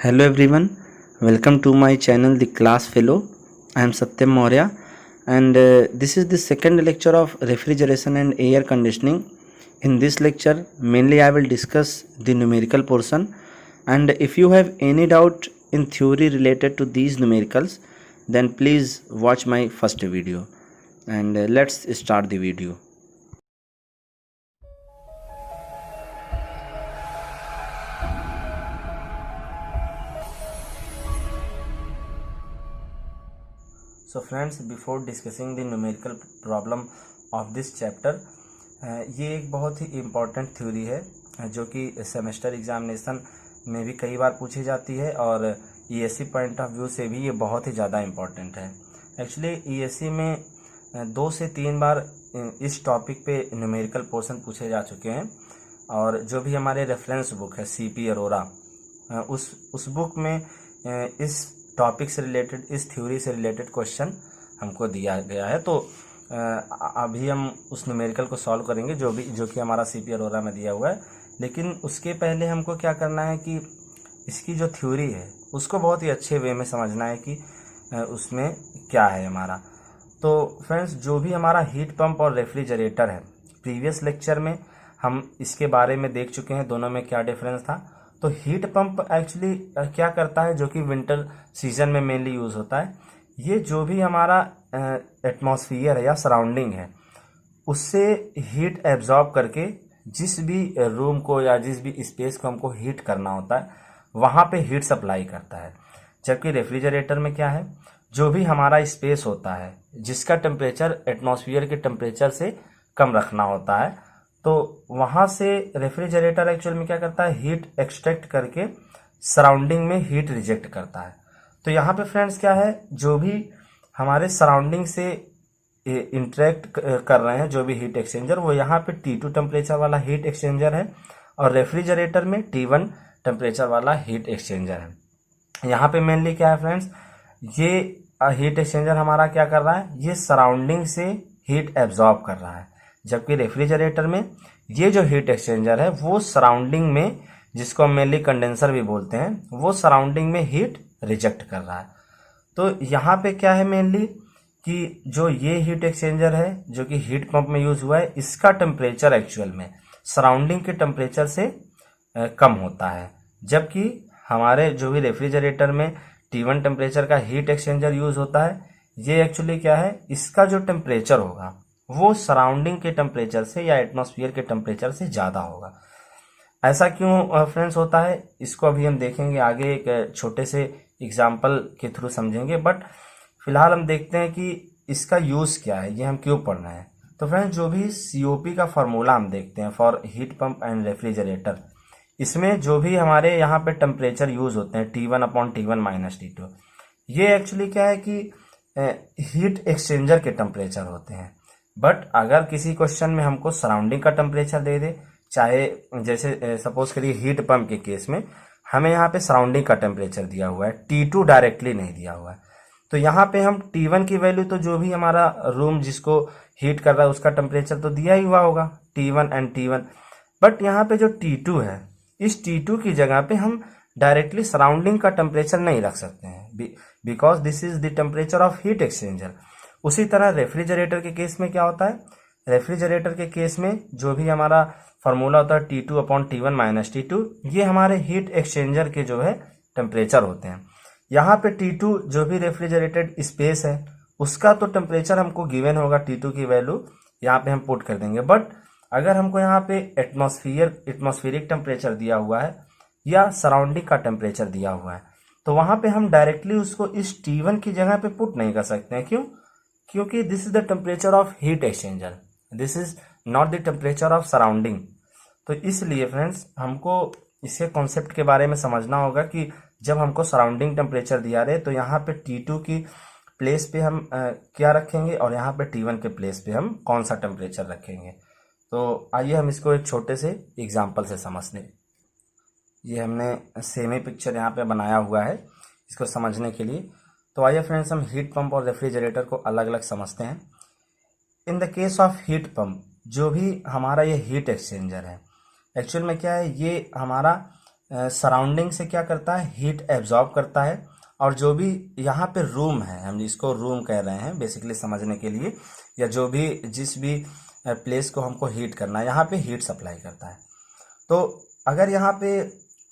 Hello everyone, welcome to my channel The Class Fellow. I am Satyam Maurya and this is the second lecture of refrigeration and air conditioning. In this lecture mainly I will discuss the numerical portion, and if you have any doubt in theory related to these numericals then please watch my first video, and let's start the video. So friends, before discussing the numerical problem of this chapter, ये एक बहुत ही important theory है जो कि semester examination में भी कई बार पूछी जाती है और ईएससी पॉइंट ऑफ व्यू से भी ये बहुत ही ज़्यादा इम्पॉर्टेंट है। एक्चुअली ईएससी में 2 से 3 बार इस टॉपिक पे न्यूमेरिकल पोर्शन पूछे जा चुके हैं, और जो भी हमारे रेफरेंस बुक है सीपी अरोरा, उस बुक में इस टॉपिक से रिलेटेड, इस थ्योरी से रिलेटेड क्वेश्चन हमको दिया गया है। तो अभी हम उस न्यूमेरिकल को सॉल्व करेंगे जो कि हमारा सीपी अरोरा में दिया हुआ है। लेकिन उसके पहले हमको क्या करना है कि इसकी जो थ्योरी है उसको बहुत ही अच्छे वे में समझना है कि उसमें क्या है हमारा। तो फ्रेंड्स, जो भी हमारा हीट पंप और रेफ्रिजरेटर है, प्रीवियस लेक्चर में हम इसके बारे में देख चुके हैं, दोनों में क्या डिफरेंस था। तो हीट पंप एक्चुअली क्या करता है, जो कि विंटर सीजन में मेनली यूज़ होता है, ये जो भी हमारा एटमॉस्फियर है या सराउंडिंग है उससे हीट एब्जॉर्ब करके जिस भी रूम को या जिस भी स्पेस को हमको हीट करना होता है वहाँ पे हीट सप्लाई करता है। जबकि रेफ्रिजरेटर में क्या है, जो भी हमारा स्पेस होता है जिसका टेम्परेचर एटमॉस्फियर के टेम्परेचर से कम रखना होता है, तो वहाँ से रेफ्रिजरेटर एक्चुअल में क्या करता है, हीट एक्सट्रैक्ट करके सराउंडिंग में हीट रिजेक्ट करता है। तो यहाँ पे फ्रेंड्स क्या है, जो भी हमारे सराउंडिंग से इंटरेक्ट कर रहे हैं जो भी हीट एक्सचेंजर, वो यहाँ पे T2 टेम्परेचर वाला हीट एक्सचेंजर है और रेफ्रिजरेटर में T1 टेम्परेचर वाला हीट एक्सचेंजर है। यहाँ पे मेनली क्या है फ्रेंड्स, ये हीट एक्सचेंजर हमारा क्या कर रहा है, ये सराउंडिंग से हीट एब्जॉर्ब कर रहा है। जबकि रेफ्रिजरेटर में ये जो हीट एक्सचेंजर है वो सराउंडिंग में, जिसको हम मेनली कंडेंसर भी बोलते हैं, वो सराउंडिंग में हीट रिजेक्ट कर रहा है। तो यहाँ पे क्या है मेनली कि जो ये हीट एक्सचेंजर है जो कि हीट पंप में यूज हुआ है, इसका टेम्परेचर एक्चुअल में सराउंडिंग के टेम्परेचर से कम होता है। जबकि हमारे जो भी रेफ्रिजरेटर में T1 टेम्परेचर का हीट एक्सचेंजर यूज होता है, ये एक्चुअली क्या है, इसका जो टेम्परेचर होगा वो सराउंडिंग के टेम्परेचर से या एटमॉस्फेयर के टेम्परेचर से ज़्यादा होगा। ऐसा क्यों फ्रेंड्स होता है, इसको अभी हम देखेंगे आगे, एक छोटे से एग्जाम्पल के थ्रू समझेंगे। बट फिलहाल हम देखते हैं कि इसका यूज़ क्या है, ये हम क्यों पढ़ रहे हैं। तो फ्रेंड्स, जो भी COP का फार्मूला हम देखते हैं for heat pump and refrigerator, इसमें जो भी हमारे यहाँ पे टेम्परेचर यूज होते हैं T1/T1 - T2, ये एक्चुअली क्या है कि हीट एक्सचेंजर के टेम्परेचर होते हैं। बट अगर किसी क्वेश्चन में हमको सराउंडिंग का टेम्परेचर दे दे, चाहे जैसे सपोज करिए हीट पंप के केस में हमें यहाँ पे सराउंडिंग का टेम्परेचर दिया हुआ है, T2 डायरेक्टली नहीं दिया हुआ है, तो यहाँ पे हम T1 की वैल्यू, तो जो भी हमारा रूम जिसको हीट कर रहा है उसका टेम्परेचर तो दिया ही हुआ होगा T1 एंड T1। बट यहाँ पे जो T2 है, इस T2 की जगह पे हम डायरेक्टली सराउंडिंग का टेम्परेचर नहीं रख सकते हैं, because this is the temperature of heat exchanger. उसी तरह रेफ्रिजरेटर के केस में क्या होता है, रेफ्रिजरेटर के केस में जो भी हमारा फार्मूला होता है T2/T1 - T2, ये हमारे हीट एक्सचेंजर के जो है टेम्परेचर होते हैं। यहाँ पे T2 जो भी रेफ्रिजरेटेड स्पेस है उसका तो टेम्परेचर हमको गिवन होगा, T2 की वैल्यू यहाँ पे हम पुट कर देंगे। बट अगर हमको यहाँ पे एटमॉस्फेरिक टेम्परेचर दिया हुआ है या सराउंडिंग का टेम्परेचर दिया हुआ है, तो वहाँ पे हम डायरेक्टली उसको इस T1 की जगह पे पुट नहीं कर सकते हैं। क्यों? क्योंकि this is the temperature of heat exchanger, this is not the temperature of surrounding. तो इसलिए फ्रेंड्स, हमको इसके कॉन्सेप्ट के बारे में समझना होगा कि जब हमको सराउंडिंग टेम्परेचर दिया रहे तो यहाँ पे T2 की प्लेस पे हम क्या रखेंगे और यहाँ पे T1 के प्लेस पे हम कौन सा टेम्परेचर रखेंगे। तो आइए हम इसको एक छोटे से एग्जाम्पल से समझ लें। ये हमने सेमी पिक्चर यहाँ पे बनाया हुआ है इसको समझने के लिए। तो आइए फ्रेंड्स, हम हीट पंप और रेफ्रिजरेटर को अलग अलग समझते हैं। In the case of heat pump, जो भी हमारा ये हीट एक्सचेंजर है, एक्चुअल में क्या है, ये हमारा सराउंडिंग से क्या करता है, हीट एब्जॉर्ब करता है, और जो भी यहाँ पे रूम है, हम इसको रूम कह रहे हैं बेसिकली समझने के लिए, या जो भी जिस भी प्लेस को हमको हीट करना है, यहाँ पे हीट सप्लाई करता है। तो अगर यहाँ पे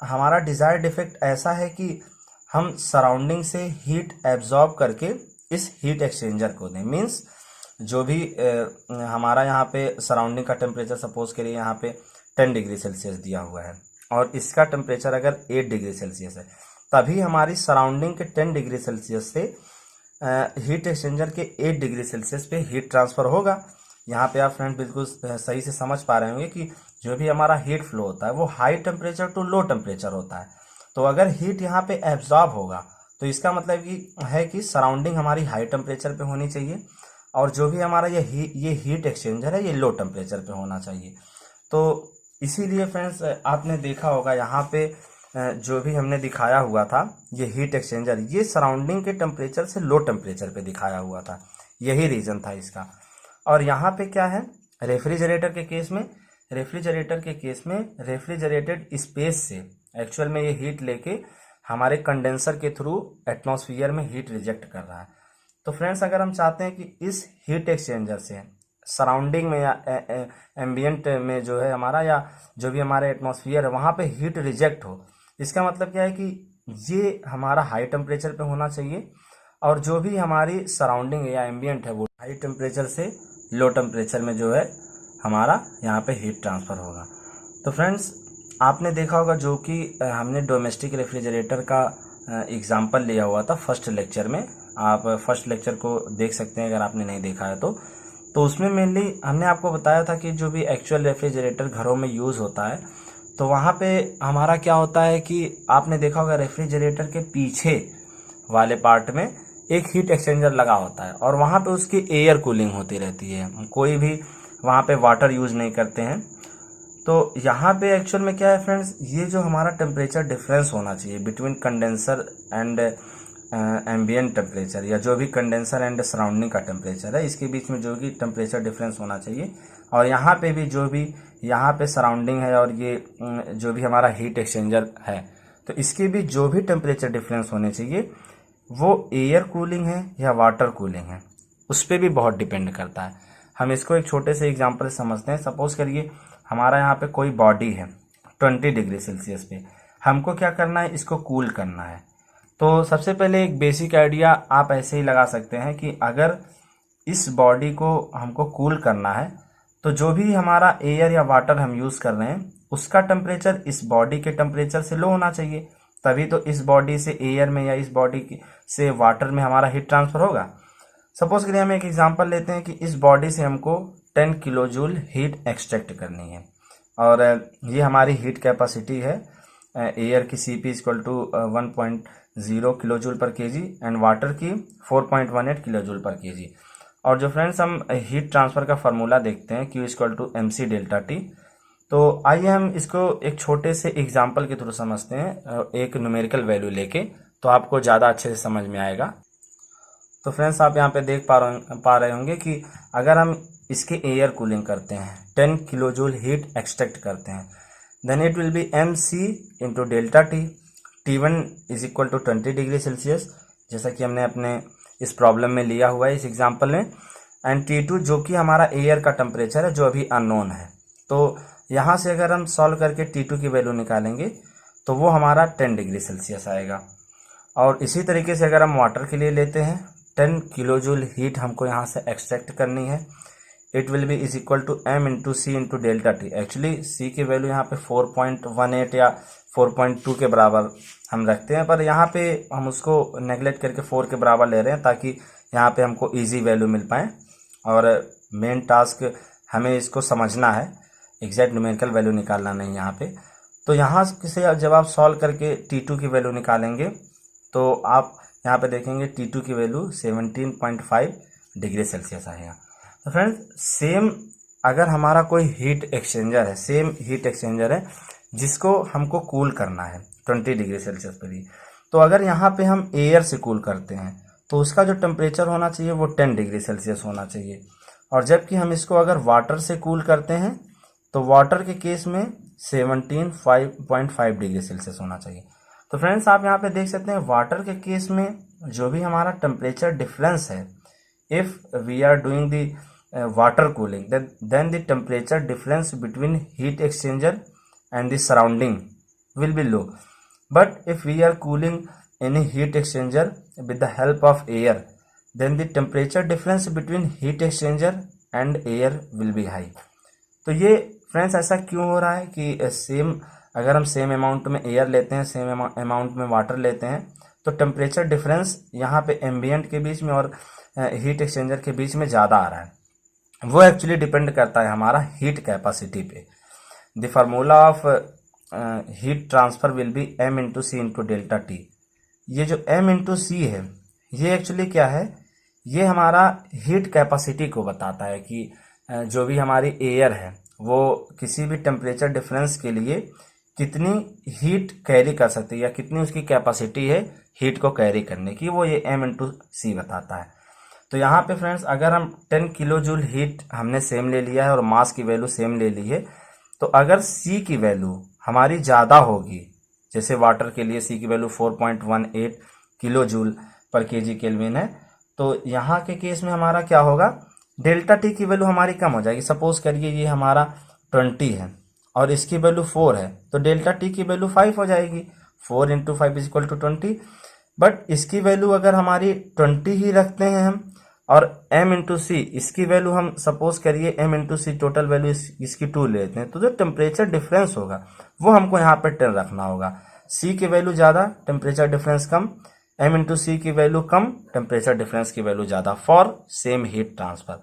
हमारा डिज़ायर्ड इफेक्ट ऐसा है कि हम सराउंडिंग से हीट एब्जॉर्ब करके इस हीट एक्सचेंजर को दें, मीन्स जो भी हमारा यहाँ पे सराउंडिंग का टेम्परेचर सपोज करिए यहाँ पे 10 डिग्री सेल्सियस दिया हुआ है और इसका टेम्परेचर अगर 8 डिग्री सेल्सियस है, तभी हमारी सराउंडिंग के 10 डिग्री सेल्सियस से हीट एक्सचेंजर के 8 डिग्री सेल्सियस पे हीट ट्रांसफ़र होगा। यहाँ पे आप फ्रेंड बिल्कुल सही से समझ पा रहे होंगे कि जो भी हमारा हीट फ्लो होता है वो high temperature to low temperature होता है। तो अगर हीट यहाँ पे एब्जॉर्ब होगा तो इसका मतलब कि सराउंडिंग हमारी हाई टेम्परेचर पे होनी चाहिए और जो भी हमारा ये हीट एक्सचेंजर है ये लो टेम्परेचर पे होना चाहिए। तो इसीलिए फ्रेंड्स आपने देखा होगा यहाँ पे जो भी हमने दिखाया हुआ था ये हीट एक्सचेंजर, ये सराउंडिंग के टेम्परेचर से लो टेम्परेचर पे दिखाया हुआ था, यही रीज़न था इसका। और यहाँ पे क्या है, रेफ्रिजरेटर के केस में रेफ्रिजरेटेड स्पेस से एक्चुअल में ये हीट लेके हमारे कंडेंसर के थ्रू एटमॉस्फेयर में हीट रिजेक्ट कर रहा है। तो फ्रेंड्स अगर हम चाहते हैं कि इस हीट एक्सचेंजर से सराउंडिंग में या एम्बियंट में जो है हमारा या जो भी हमारे एटमॉस्फेयर है वहाँ पे हीट रिजेक्ट हो, इसका मतलब क्या है कि ये हमारा हाई टेम्परेचर पे होना चाहिए और जो भी हमारी सराउंडिंग या एम्बियंट है वो हाई टेम्परेचर से लो टेम्परेचर में जो है हमारा यहाँ पे हीट ट्रांसफ़र होगा। तो फ्रेंड्स आपने देखा होगा जो कि हमने डोमेस्टिक रेफ्रिजरेटर का एग्जाम्पल लिया हुआ था फर्स्ट लेक्चर में, आप फर्स्ट लेक्चर को देख सकते हैं अगर आपने नहीं देखा है तो उसमें मेनली हमने आपको बताया था कि जो भी एक्चुअल रेफ्रिजरेटर घरों में यूज़ होता है तो वहाँ पे हमारा क्या होता है कि आपने देखा होगा रेफ्रिजरेटर के पीछे वाले पार्ट में एक हीट एक्सचेंजर लगा होता है और वहाँ पे उसकी एयर कूलिंग होती रहती है, कोई भी वहाँ पे वाटर यूज़ नहीं करते हैं। तो यहाँ पे एक्चुअल में क्या है फ्रेंड्स, ये जो हमारा टेम्परेचर डिफरेंस होना चाहिए between condenser and ambient temperature या जो भी कंडेंसर एंड सराउंडिंग का टेम्परेचर है, इसके बीच में जो भी टेम्परेचर डिफरेंस होना चाहिए और यहाँ पे भी जो भी यहाँ पे सराउंडिंग है और ये जो भी हमारा हीट एक्सचेंजर है तो इसके भी जो भी टेम्परेचर डिफरेंस होने चाहिए वो एयर कूलिंग है या वाटर कूलिंग है उस पर भी बहुत डिपेंड करता है। हम इसको एक छोटे से एग्जांपल समझते हैं। सपोज करिए हमारा यहाँ पे कोई बॉडी है 20 डिग्री सेल्सियस पे, हमको क्या करना है, इसको कूल करना है। तो सबसे पहले एक बेसिक आइडिया आप ऐसे ही लगा सकते हैं कि अगर इस बॉडी को हमको कूल करना है तो जो भी हमारा एयर या वाटर हम यूज़ कर रहे हैं उसका टेम्परेचर इस बॉडी के टेम्परेचर से लो होना चाहिए, तभी तो इस बॉडी से एयर में या इस बॉडी से वाटर में हमारा हीट ट्रांसफ़र होगा। सपोज करिए हम एक एग्जांपल लेते हैं कि इस बॉडी से हमको 10 किलो जूल हीट एक्सट्रैक्ट करनी है और ये हमारी हीट कैपेसिटी है एयर की CP equal to 1.0 kilo joule per KG and water की 4.18 किलो जूल पर केजी। और जो फ्रेंड्स हम हीट ट्रांसफ़र का फार्मूला देखते हैं Q equal to MC delta T, तो आइए हम इसको एक छोटे से एग्जांपल के थ्रू समझते हैं, एक न्यूमेरिकल वैल्यू लेके, तो आपको ज़्यादा अच्छे से समझ में आएगा। तो फ्रेंड्स आप यहाँ पे देख पा रहे होंगे कि अगर हम इसके एयर कूलिंग करते हैं 10 किलो जूल हीट एक्सट्रैक्ट करते हैं then it will be MC into delta T, T1 is equal to 20 degree Celsius जैसा कि हमने अपने इस प्रॉब्लम में लिया हुआ है इस एग्जांपल में, एंड T2 जो कि हमारा एयर का टेम्परेचर है जो अभी अननोन है। तो यहाँ से अगर हम सॉल्व करके T2 की वैल्यू निकालेंगे तो वो हमारा 10 डिग्री सेल्सियस आएगा। और इसी तरीके से अगर हम वाटर के लिए लेते हैं 10 किलो जूल हीट हमको यहाँ से एक्सट्रैक्ट करनी है, it will be is equal to M into C into delta T। Actually C की वैल्यू यहाँ पे 4.18 या 4.2 के बराबर हम रखते हैं, पर यहाँ पे हम उसको नेगलेक्ट करके 4 के बराबर ले रहे हैं ताकि यहाँ पे हमको इजी वैल्यू मिल पाए और मेन टास्क हमें इसको समझना है, एग्जैक्ट न्यूमेरिकल वैल्यू निकालना नहीं यहाँ पे। तो यहाँ से जब आप सॉल्व करके T2 की वैल्यू निकालेंगे तो आप यहाँ पे देखेंगे T2 की वैल्यू 17.5 डिग्री सेल्सियस आएगा। तो फ्रेंड्स सेम अगर हमारा कोई हीट एक्सचेंजर है, सेम हीट एक्सचेंजर है जिसको हमको कूल करना है 20 डिग्री सेल्सियस पे भी, तो अगर यहाँ पे हम एयर से कूल करते हैं तो उसका जो टेम्परेचर होना चाहिए वो 10 डिग्री सेल्सियस होना चाहिए। और जबकि हम इसको अगर वाटर से कूल करते हैं तो वाटर के केस में 17.5 डिग्री सेल्सियस होना चाहिए। तो फ्रेंड्स आप यहाँ पे देख सकते हैं वाटर के केस में जो भी हमारा टेम्परेचर डिफरेंस है, if we are doing the water cooling, then the temperature difference between heat exchanger and the surrounding will be low. But if we are cooling any heat exchanger with the help of air, then the temperature difference between heat exchanger and air will be high. तो ये friends ऐसा क्यों हो रहा है कि अगर हम सेम अमाउंट में एयर लेते हैं, सेम अमाउंट में वाटर लेते हैं, तो टेम्परेचर डिफरेंस यहाँ पे एम्बियंट के बीच में और हीट एक्सचेंजर के बीच में ज़्यादा आ रहा है। वो एक्चुअली डिपेंड करता है हमारा हीट कैपेसिटी पे। The formula of heat transfer will be m into C into delta T. ये जो m इंटू सी है ये एक्चुअली क्या है, ये हमारा हीट कैपेसिटी को बताता है कि जो भी हमारी एयर है वो किसी भी टेम्परेचर डिफरेंस के लिए कितनी हीट कैरी कर सकती है या कितनी उसकी कैपेसिटी है हीट को कैरी करने की, वो ये m इंटू सी बताता है। तो यहाँ पे फ्रेंड्स अगर हम 10 किलो जूल हीट हमने सेम ले लिया है और मास की वैल्यू सेम ले ली है, तो अगर C की वैल्यू हमारी ज़्यादा होगी, जैसे वाटर के लिए C की value 4.18 kilo joule per KG kelvin है, तो यहाँ के केस में हमारा क्या होगा, डेल्टा टी की वैल्यू हमारी कम हो जाएगी। सपोज करिए ये हमारा 20 है और इसकी वैल्यू 4 है, तो डेल्टा टी की वैल्यू 5 हो जाएगी। 4 into 5 is equal to 20। But इसकी वैल्यू अगर हमारी 20 ही रखते हैं हम, और m इंटू सी इसकी वैल्यू हम सपोज करिए m इंटू सी टोटल वैल्यू इसकी 2 लेते हैं, तो जो टेम्परेचर डिफरेंस होगा वो हमको यहाँ पे 10 रखना होगा। c की वैल्यू ज़्यादा, टेम्परेचर डिफरेंस कम, m इंटू सी की वैल्यू कम, टेम्परेचर डिफरेंस की वैल्यू ज़्यादा फॉर सेम हीट ट्रांसफर।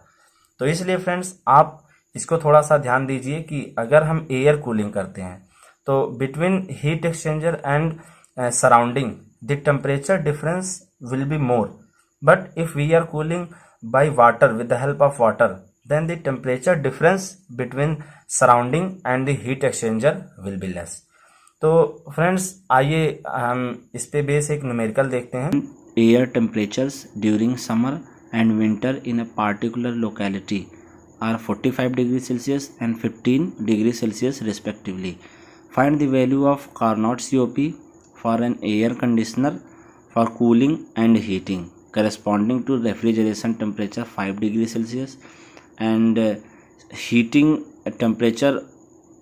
तो इसलिए फ्रेंड्स आप इसको थोड़ा सा ध्यान दीजिए कि अगर हम एयर कूलिंग करते हैं तो between heat exchanger and surrounding the temperature difference will be more, but if we are cooling by water with the help of water, then the temperature difference between surrounding and the heat exchanger will be less. तो friends आइए हम इस पे base एक numerical देखते हैं। Air temperatures during summer and winter in a particular locality are 45 degrees Celsius and 15 degrees Celsius respectively. Find the value of Carnot COP for an air conditioner for cooling and heating corresponding to refrigeration temperature 5 degrees Celsius and heating temperature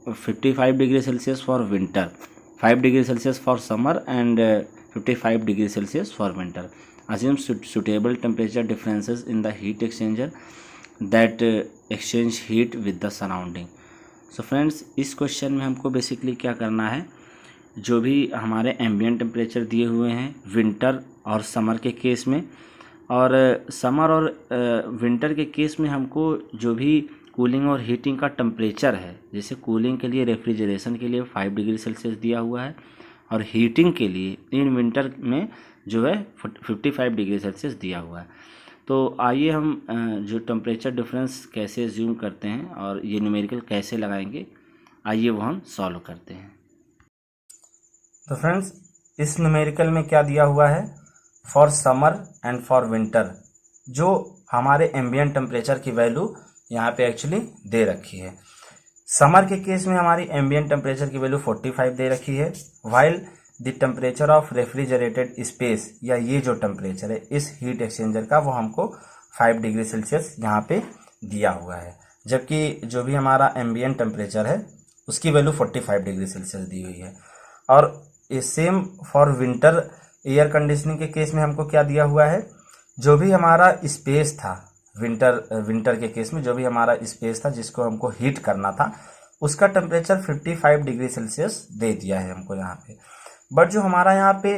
55 degrees Celsius for winter, 5 degrees Celsius for summer and 55 degrees Celsius for winter. Assume suitable temperature differences in the heat exchanger that exchange heat with the surrounding. So friends, इस question में हमको basically क्या करना है, जो भी हमारे ambient temperature दिए हुए हैं विंटर और समर के केस में, और समर और विंटर के केस में हमको जो भी कूलिंग और हीटिंग का टेम्परेचर है, जैसे कूलिंग के लिए रेफ्रिजरेशन के लिए 5 डिग्री सेल्सियस दिया हुआ है और हीटिंग के लिए इन विंटर में जो है 55 डिग्री सेल्सियस दिया हुआ है। तो आइए हम जो टेम्परेचर डिफरेंस कैसे ज्यूम करते हैं और ये न्यूमेरिकल कैसे लगाएंगे, आइए वो हम सॉल्व करते हैं। तो फ्रेंड्स इस न्यूमेरिकल में क्या दिया हुआ है, for summer and for winter जो हमारे एम्बिएंट टेम्परेचर की वैल्यू यहाँ पे एक्चुअली दे रखी है। समर के केस में हमारी एम्बिएंट टेम्परेचर की वैल्यू 45 दे रखी है, while the temperature of refrigerated space या ये जो टेम्परेचर है इस हीट एक्सचेंजर का वो हमको 5 डिग्री सेल्सियस यहाँ पे दिया हुआ है, जबकि जो भी हमारा एम्बिएंट टेम्परेचर है उसकी वैल्यू 45 डिग्री सेल्सियस दी हुई है। और same for winter air conditioning के केस में हमको क्या दिया हुआ है, जो भी हमारा स्पेस था विंटर के केस में जो भी हमारा स्पेस था जिसको हमको हीट करना था उसका टेम्परेचर 55 डिग्री सेल्सियस दे दिया है हमको यहाँ पे। बट जो हमारा यहाँ पे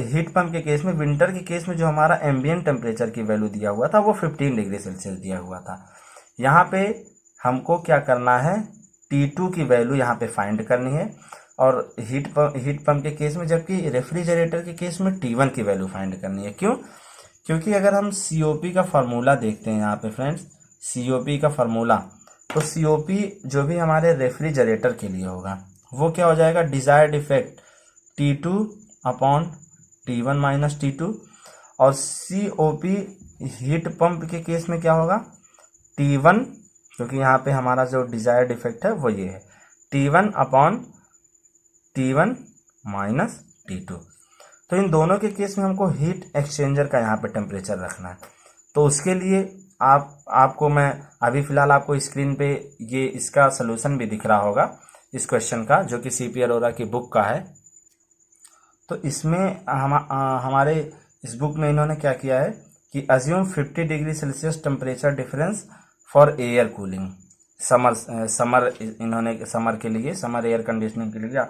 हीट पंप के केस में विंटर के केस में जो हमारा एम्बिएंट टेम्परेचर की वैल्यू दिया हुआ था वो 15 डिग्री सेल्सियस दिया हुआ था। यहाँ पे हमको क्या करना है, T2 की वैल्यू यहाँ पे फाइंड करनी है और हीट पंप के केस में, जबकि रेफ्रिजरेटर के केस में T1 की वैल्यू फाइंड करनी है। क्यों? क्योंकि अगर हम COP का फार्मूला देखते हैं यहाँ पे फ्रेंड्स, COP का फार्मूला, तो COP जो भी हमारे रेफ्रिजरेटर के लिए होगा वो क्या हो जाएगा, desired effect T2 upon T1 minus T2, और COP हीट पंप के केस में क्या होगा, T1, क्योंकि यहाँ पे हमारा जो डिजायर्ड इफेक्ट है वो ये है, T1 upon T1 minus T2। तो इन दोनों के केस में हमको हीट एक्सचेंजर का यहाँ पे टेम्परेचर रखना है। तो उसके लिए आपको मैं अभी फ़िलहाल आपको स्क्रीन पे ये इसका सलूशन भी दिख रहा होगा इस क्वेश्चन का, जो कि CP अरोरा की बुक का है। तो इसमें हमारे इस बुक में इन्होंने क्या किया है कि assume 50 degree Celsius temperature difference for air cooling. Summer इन्होंने समर के लिए, समर एयर कंडीशनिंग के लिए या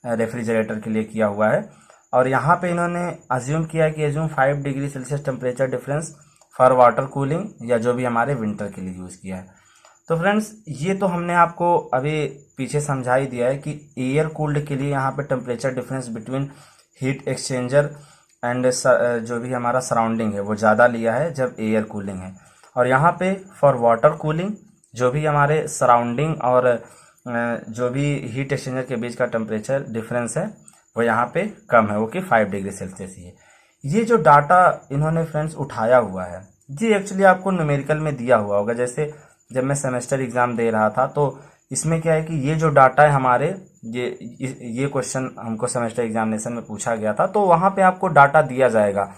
रेफ्रिजरेटर के लिए किया हुआ है। और यहाँ पे इन्होंने अज्यूम किया कि assume 5 degree Celsius temperature difference for water cooling, या जो भी हमारे विंटर के लिए यूज़ किया है। तो फ्रेंड्स ये तो हमने आपको अभी पीछे समझा ही दिया है कि एयर कूल्ड के लिए यहाँ पे temperature difference between heat exchanger and जो भी हमारा सराउंडिंग है वो ज़्यादा लिया है जब एयर कूलिंग है। और यहाँ पे फॉर वाटर कूलिंग जो भी हमारे सराउंडिंग और जो भी हीट एक्सचेंजर के बीच का टेम्परेचर डिफरेंस है वो यहाँ पे कम है, वो कि 5 डिग्री सेल्सियस ही है। ये जो डाटा इन्होंने फ्रेंड्स उठाया हुआ है ये एक्चुअली आपको न्यूमेरिकल में दिया हुआ होगा। जैसे जब मैं सेमेस्टर एग्ज़ाम दे रहा था तो इसमें क्या है कि ये जो डाटा है हमारे, ये क्वेश्चन हमको सेमेस्टर एग्जामिनेशन में पूछा गया था, तो वहाँ पे आपको डाटा दिया जाएगा।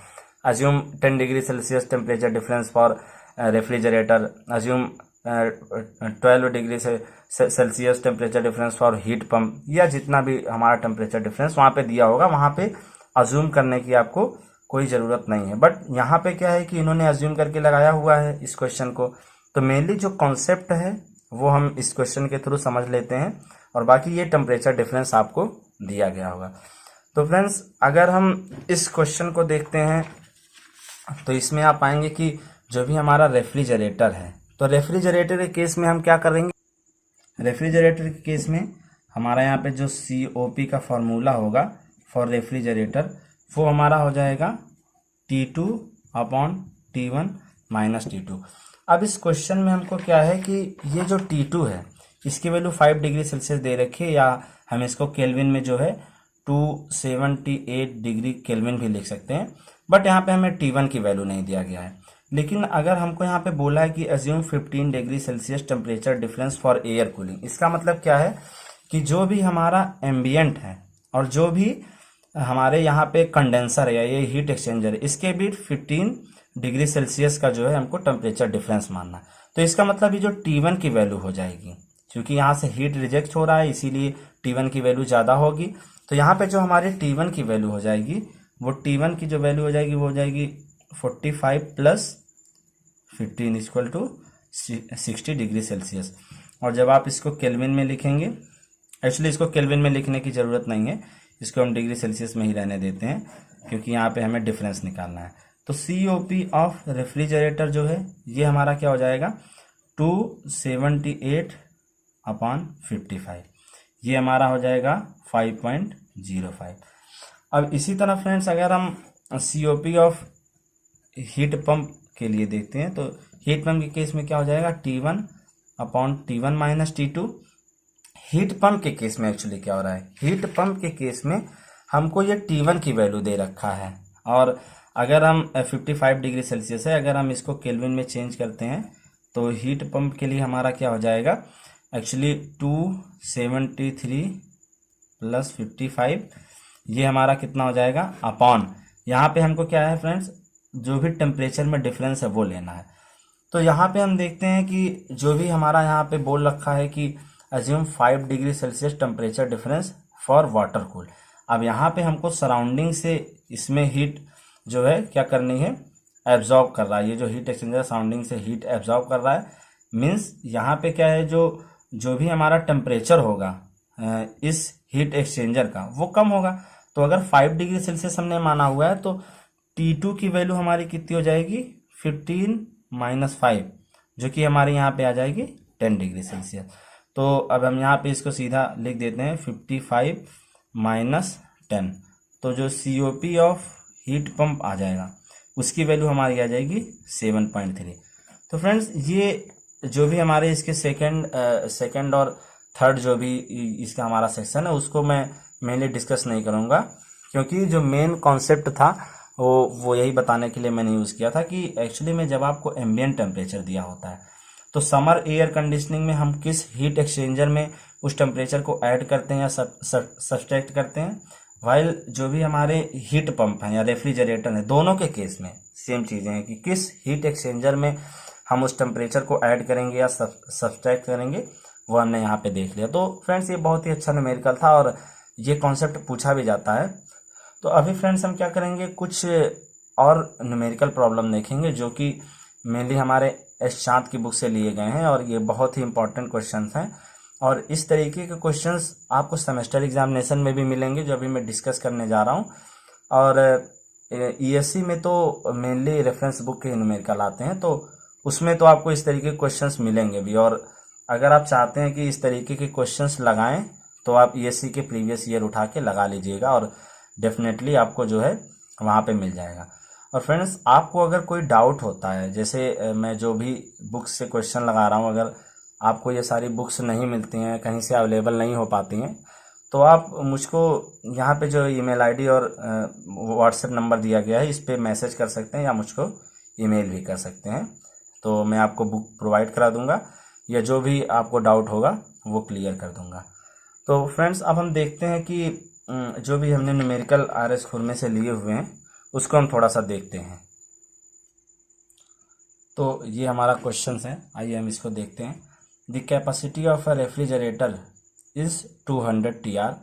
Assume 10 degree Celsius temperature difference for refrigerator, assume 12 degree Celsius temperature difference for heat pump, या जितना भी हमारा टेम्परेचर डिफरेंस वहाँ पे दिया होगा, वहाँ पे अज्यूम करने की आपको कोई ज़रूरत नहीं है। बट यहाँ पे क्या है कि इन्होंने अज्यूम करके लगाया हुआ है इस क्वेश्चन को। तो मेनली जो कॉन्सेप्ट है वो हम इस क्वेश्चन के थ्रू समझ लेते हैं, और बाकी ये टेम्परेचर डिफरेंस आपको दिया गया होगा। तो फ्रेंड्स अगर हम इस क्वेश्चन को देखते हैं तो इसमें आप पाएंगे कि जो भी हमारा रेफ्रिजरेटर है, तो रेफ्रिजरेटर के केस में हम क्या करेंगे, रेफ्रिजरेटर के केस में हमारा यहाँ पे जो COP का फॉर्मूला होगा फॉर रेफ्रिजरेटर वो हमारा हो जाएगा T2 upon T1 minus T2। अब इस क्वेश्चन में हमको क्या है कि ये जो T2 है इसकी वैल्यू 5 डिग्री सेल्सियस दे रखी है, या हम इसको केल्विन में जो है 278 डिग्री केल्विन भी लिख सकते हैं। बट यहाँ पे हमें T1 की वैल्यू नहीं दिया गया है। लेकिन अगर हमको यहाँ पे बोला है कि assume 15 degree Celsius temperature difference for air cooling, इसका मतलब क्या है कि जो भी हमारा एम्बियंट है और जो भी हमारे यहाँ पे कंडेंसर है या ये हीट एक्सचेंजर है, इसके बीच 15 डिग्री सेल्सियस का जो है हमको टेम्परेचर डिफरेंस मानना है। तो इसका मतलब ये जो T1 की वैल्यू हो जाएगी, क्योंकि यहाँ से हीट रिजेक्ट हो रहा है इसीलिए T1 की वैल्यू ज़्यादा होगी। तो यहाँ पे जो हमारे T1 की वैल्यू हो जाएगी, वो T1 की जो वैल्यू हो जाएगी वो हो जाएगी 45 plus 15 equal to 60 degree Celsius. और जब आप इसको केल्विन में लिखेंगे, एक्चुअली इसको केल्विन में लिखने की ज़रूरत नहीं है, इसको हम डिग्री सेल्सियस में ही रहने देते हैं क्योंकि यहाँ पे हमें डिफरेंस निकालना है। तो COP ऑफ रेफ्रिजरेटर जो है ये हमारा क्या हो जाएगा 278 अपॉन 55, ये हमारा हो जाएगा 5.05। अब इसी तरह फ्रेंड्स अगर हम COP ऑफ हीट पंप के लिए देखते हैं तो हीट पंप के केस में क्या हो जाएगा T1 upon T1 minus T2। Heat pump के केस में एक्चुअली क्या हो रहा है, हीट पंप के केस में हमको ये T1 की वैल्यू दे रखा है, और अगर हम 55 डिग्री सेल्सियस है, अगर हम इसको केल्विन में चेंज करते हैं तो हीट पंप के लिए हमारा क्या हो जाएगा एक्चुअली 273 प्लस 55, ये हमारा कितना हो जाएगा अपॉन, यहाँ पे हमको क्या है फ्रेंड्स जो भी टेम्परेचर में डिफरेंस है वो लेना है। तो यहाँ पे हम देखते हैं कि जो भी हमारा यहाँ पे बोल रखा है कि assume 5 degree Celsius temperature difference for water cool. अब यहाँ पे हमको सराउंडिंग से इसमें हीट जो है क्या करनी है, एब्जॉर्ब कर रहा है। ये जो हीट एक्सचेंजर सराउंडिंग से हीट एब्जॉर्ब कर रहा है, मीन्स यहाँ पे क्या है जो भी हमारा टेम्परेचर होगा इस हीट एक्सचेंजर का वो कम होगा। तो अगर 5 डिग्री सेल्सियस हमने माना हुआ है तो T2 की वैल्यू हमारी कितनी हो जाएगी 15 माइनस 5, जो कि हमारे यहाँ पे आ जाएगी 10 डिग्री सेल्सियस। तो अब हम यहाँ पे इसको सीधा लिख देते हैं 55 माइनस 10, तो जो COP ऑफ हीट पंप आ जाएगा उसकी वैल्यू हमारी आ जाएगी 7.3। तो फ्रेंड्स ये जो भी हमारे इसके सेकंड और थर्ड जो भी इसका हमारा सेक्शन है उसको मैं मेनली डिस्कस नहीं करूँगा, क्योंकि जो मेन कॉन्सेप्ट था वो यही बताने के लिए मैंने यूज़ किया था कि एक्चुअली में जब आपको एम्बिएंट टेम्परेचर दिया होता है तो समर एयर कंडीशनिंग में हम किस हीट एक्सचेंजर में उस टेम्परेचर को ऐड करते हैं या सब्सट्रैक्ट करते हैं। वाइल जो भी हमारे हीट पंप हैं या रेफ्रिजरेटर हैं, दोनों के केस में सेम चीज़ें हैं कि किस हीट एक्सचेंजर में हम उस टेम्परेचर को ऐड करेंगे या सब्सट्रैक्ट करेंगे, वो हमने यहाँ पे देख लिया। तो फ्रेंड्स ये बहुत ही अच्छा न्यूमेरिकल था और ये कॉन्सेप्ट पूछा भी जाता है। तो अभी फ्रेंड्स हम क्या करेंगे, कुछ और न्यूमेरिकल प्रॉब्लम देखेंगे जो कि मेनली हमारे एस चांद की बुक से लिए गए हैं और ये बहुत ही इंपॉर्टेंट क्वेश्चंस हैं। और इस तरीके के क्वेश्चंस आपको सेमेस्टर एग्जामिनेशन में भी मिलेंगे जो अभी मैं डिस्कस करने जा रहा हूँ। और ईएससी में तो मेनली रेफरेंस बुक के न्यूमेरिकल आते हैं, तो उसमें तो आपको इस तरीके के क्वेश्चंस मिलेंगे भी। और अगर आप चाहते हैं कि इस तरीके के क्वेश्चंस लगाएं तो आप ईएससी के प्रीवियस ईयर उठा के लगा लीजिएगा और डेफिनेटली आपको जो है वहाँ पे मिल जाएगा। और फ्रेंड्स आपको अगर कोई डाउट होता है, जैसे मैं जो भी बुक्स से क्वेश्चन लगा रहा हूँ, अगर आपको ये सारी बुक्स नहीं मिलती हैं, कहीं से अवेलेबल नहीं हो पाती हैं, तो आप मुझको यहाँ पे जो ईमेल आईडी और व्हाट्सएप नंबर दिया गया है इस पर मैसेज कर सकते हैं या मुझको ईमेल भी कर सकते हैं। तो मैं आपको बुक प्रोवाइड करा दूंगा या जो भी आपको डाउट होगा वो क्लियर कर दूंगा। तो फ्रेंड्स अब हम देखते हैं कि जो भी हमने न्यूमेरिकल आरएस खुरमे से लिए हुए हैं उसको हम थोड़ा सा देखते हैं। तो ये हमारा क्वेश्चन है, आइए हम इसको देखते हैं। The capacity of a refrigerator is 200 TR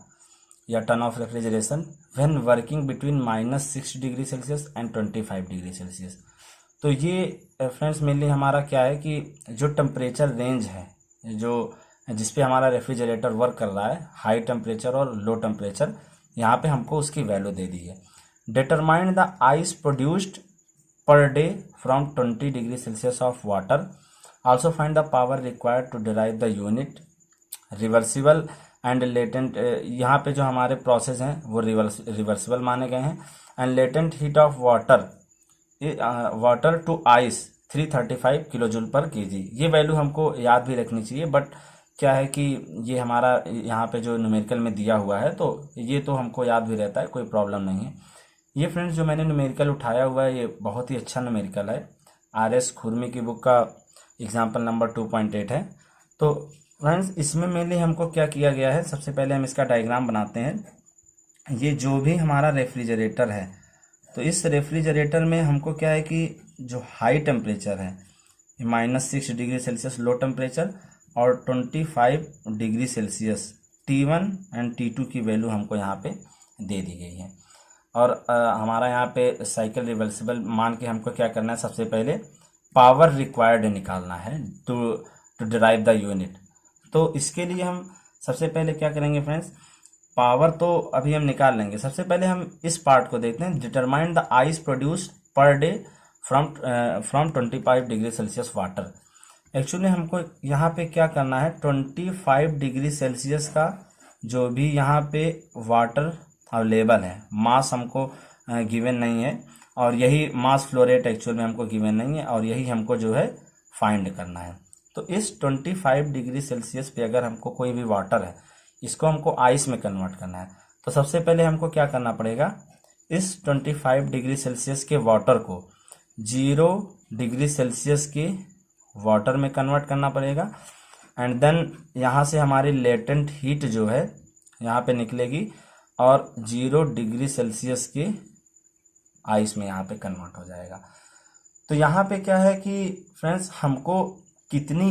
या ton of refrigeration when working between -6 degree Celsius and 25 degree Celsius. तो ये फ्रेंड्स मेनली हमारा क्या है कि जो टेम्परेचर रेंज है जो जिस पे हमारा रेफ्रिजरेटर वर्क कर रहा है, हाई टेम्परेचर और लो टेम्परेचर, यहाँ पे हमको उसकी वैल्यू दे दी है। Determine the ice produced per day from 20 degree Celsius of water. Also find the power required to derive the unit. Reversible and latent, यहाँ पे जो हमारे प्रोसेस हैं वो रिवर्सिबल माने गए हैं। And latent heat of water to ice 335 kilo joule per KG. ये वैल्यू हमको याद भी रखनी चाहिए, बट क्या है कि ये हमारा यहाँ पे जो न्यूमेरिकल में दिया हुआ है तो ये तो हमको याद भी रहता है, कोई प्रॉब्लम नहीं है। ये फ्रेंड्स जो मैंने न्यूमेरिकल उठाया हुआ है ये बहुत ही अच्छा न्यूमेरिकल है, आरएस खुरमी की बुक का एग्जाम्पल नंबर 2.8 है। तो फ्रेंड्स इसमें मेनली हमको क्या किया गया है, सबसे पहले हम इसका डायग्राम बनाते हैं। ये जो भी हमारा रेफ्रिजरेटर है, तो इस रेफ्रिजरेटर में हमको क्या है कि जो हाई टेम्परेचर है -6 डिग्री सेल्सियस लो टेम्परेचर और 25 degree Celsius T1 and T2 की वैल्यू हमको यहाँ पे दे दी गई है। और हमारा यहाँ पे साइकिल रिवर्सिबल मान के हमको क्या करना है, सबसे पहले पावर रिक्वायर्ड निकालना है टू डिराइव द यूनिट। तो इसके लिए हम सबसे पहले क्या करेंगे फ्रेंड्स, पावर तो अभी हम निकाल लेंगे। सबसे पहले हम इस पार्ट को देखते हैं, determine the ice produced per day from 25 degree Celsius water. Actually हमको यहाँ पे क्या करना है, 25 डिग्री सेल्सियस का जो भी यहाँ पे वाटर अवेलेबल है, मास हमको गिवन नहीं है और यही मास फ्लो रेट एक्चुअल में हमको गिवन नहीं है और यही हमको जो है फाइंड करना है। तो इस 25 डिग्री सेल्सियस पे अगर हमको कोई भी वाटर है इसको हमको आइस में कन्वर्ट करना है, तो सबसे पहले हमको क्या करना पड़ेगा, इस 25 डिग्री सेल्सियस के वाटर को 0 डिग्री सेल्सियस के वाटर में कन्वर्ट करना पड़ेगा। एंड देन यहाँ से हमारी लेटेंट हीट जो है यहाँ पे निकलेगी और 0 डिग्री सेल्सियस के आइस में यहाँ पे कन्वर्ट हो जाएगा। तो यहाँ पे क्या है कि फ्रेंड्स हमको कितनी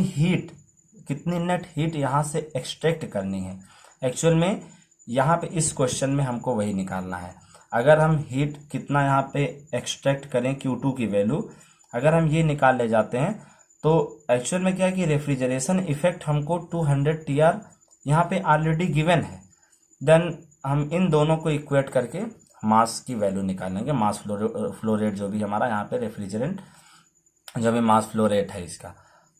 नेट हीट यहाँ से एक्सट्रैक्ट करनी है, एक्चुअल में यहाँ पे इस क्वेश्चन में हमको वही निकालना है। अगर हम हीट कितना यहाँ पे एक्सट्रैक्ट करें Q2 की वैल्यू, अगर हम ये निकाल ले जाते हैं तो एक्चुअल में क्या है कि रेफ्रिजरेशन इफेक्ट हमको 200 TR यहाँ पे ऑलरेडी गिवन है। देन हम इन दोनों को इक्वेट करके मास की वैल्यू निकालेंगे, मास फ्लो रेट जो भी हमारा यहाँ पे रेफ्रिजरेंट जो भी मास फ्लो रेट है इसका।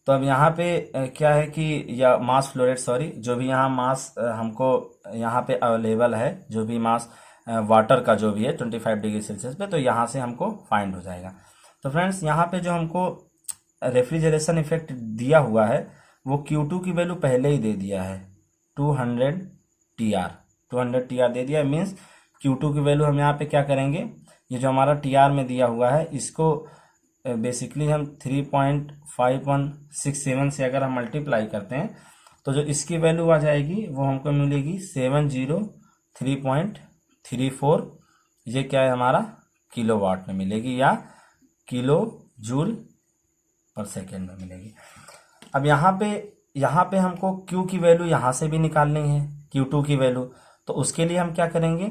तो अब यहाँ पे क्या है कि या मास फ्लो रेट सॉरी, जो भी यहाँ मास हमको यहाँ पे अवेलेबल है, जो भी मास वाटर का जो भी है 25 डिग्री सेल्सियस पे, तो यहाँ से हमको फाइंड हो जाएगा। तो फ्रेंड्स यहाँ पे जो हमको रेफ्रिजरेशन इफेक्ट दिया हुआ है वो Q2 की वैल्यू पहले ही दे दिया है, 200 TR दे दिया है। मीन्स Q2 की वैल्यू हम यहाँ पे क्या करेंगे, ये जो हमारा TR में दिया हुआ है इसको बेसिकली हम 3.5167 से अगर हम मल्टीप्लाई करते हैं तो जो इसकी वैल्यू आ जाएगी वो हमको मिलेगी 703.34। ये क्या है हमारा किलोवाट में मिलेगी या किलो जूल पर सेकेंड में मिलेगी। अब यहाँ पे हमको Q की वैल्यू यहाँ से भी निकालनी है, Q2 की वैल्यू। तो उसके लिए हम क्या करेंगे,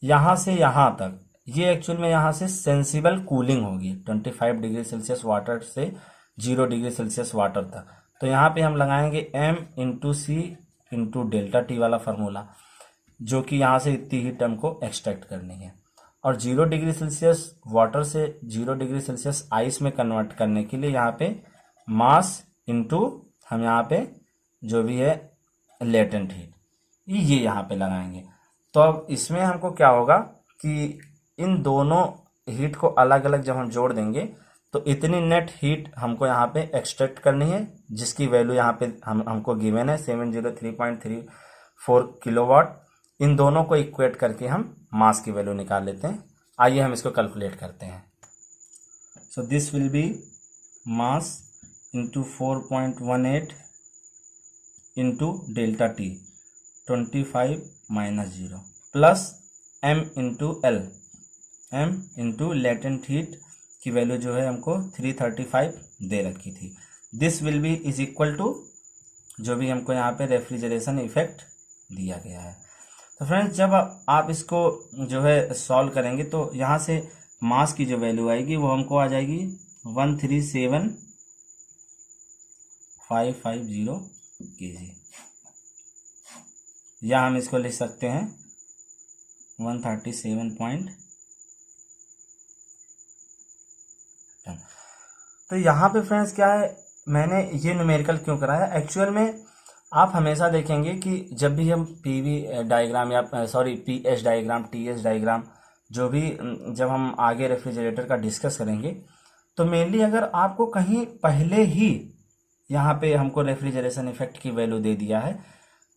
यहाँ से यहाँ तक ये एक्चुअल में यहाँ से सेंसिबल कूलिंग होगी 25 डिग्री सेल्सियस वाटर से 0 डिग्री सेल्सियस वाटर तक। तो यहाँ पे हम लगाएंगे M into C into delta T वाला फार्मूला, जो कि यहाँ से इतनी हीट हमको एक्सट्रैक्ट करनी है। और 0 डिग्री सेल्सियस वाटर से 0 डिग्री सेल्सियस आइस में कन्वर्ट करने के लिए यहाँ पे मास इंटू हम यहाँ पे जो भी है लेटेंट हीट, ये यहाँ पे लगाएंगे। तो अब इसमें हमको क्या होगा कि इन दोनों हीट को अलग अलग जब हम जोड़ देंगे तो इतनी नेट हीट हमको यहाँ पे एक्सट्रैक्ट करनी है, जिसकी वैल्यू यहाँ पे हमको गिवन है 703.34 किलोवाट। इन दोनों को इक्वेट करके हम मास की वैल्यू निकाल लेते हैं। आइए हम इसको कैलकुलेट करते हैं। So this will be mass into 4.18 into delta T 25 minus 0 plus M into L, M into latent heat की वैल्यू जो है हमको 335 दे रखी थी। This will be is equal to जो भी हमको यहाँ पे रेफ्रिजरेशन इफेक्ट दिया गया है। तो फ्रेंड्स जब आप इसको जो है सॉल्व करेंगे तो यहाँ से मास की जो वैल्यू आएगी वो हमको आ जाएगी 137,550 kg, या हम इसको लिख सकते हैं 137. तो यहाँ पे फ्रेंड्स क्या है, मैंने ये न्यूमेरिकल क्यों कराया, एक्चुअल में आप हमेशा देखेंगे कि जब भी हम पीवी डायग्राम या पीएच डायग्राम, टीएच डायग्राम जो भी जब हम आगे रेफ्रिजरेटर का डिस्कस करेंगे तो मेनली अगर आपको कहीं पहले ही यहाँ पे हमको रेफ्रिजरेशन इफेक्ट की वैल्यू दे दिया है,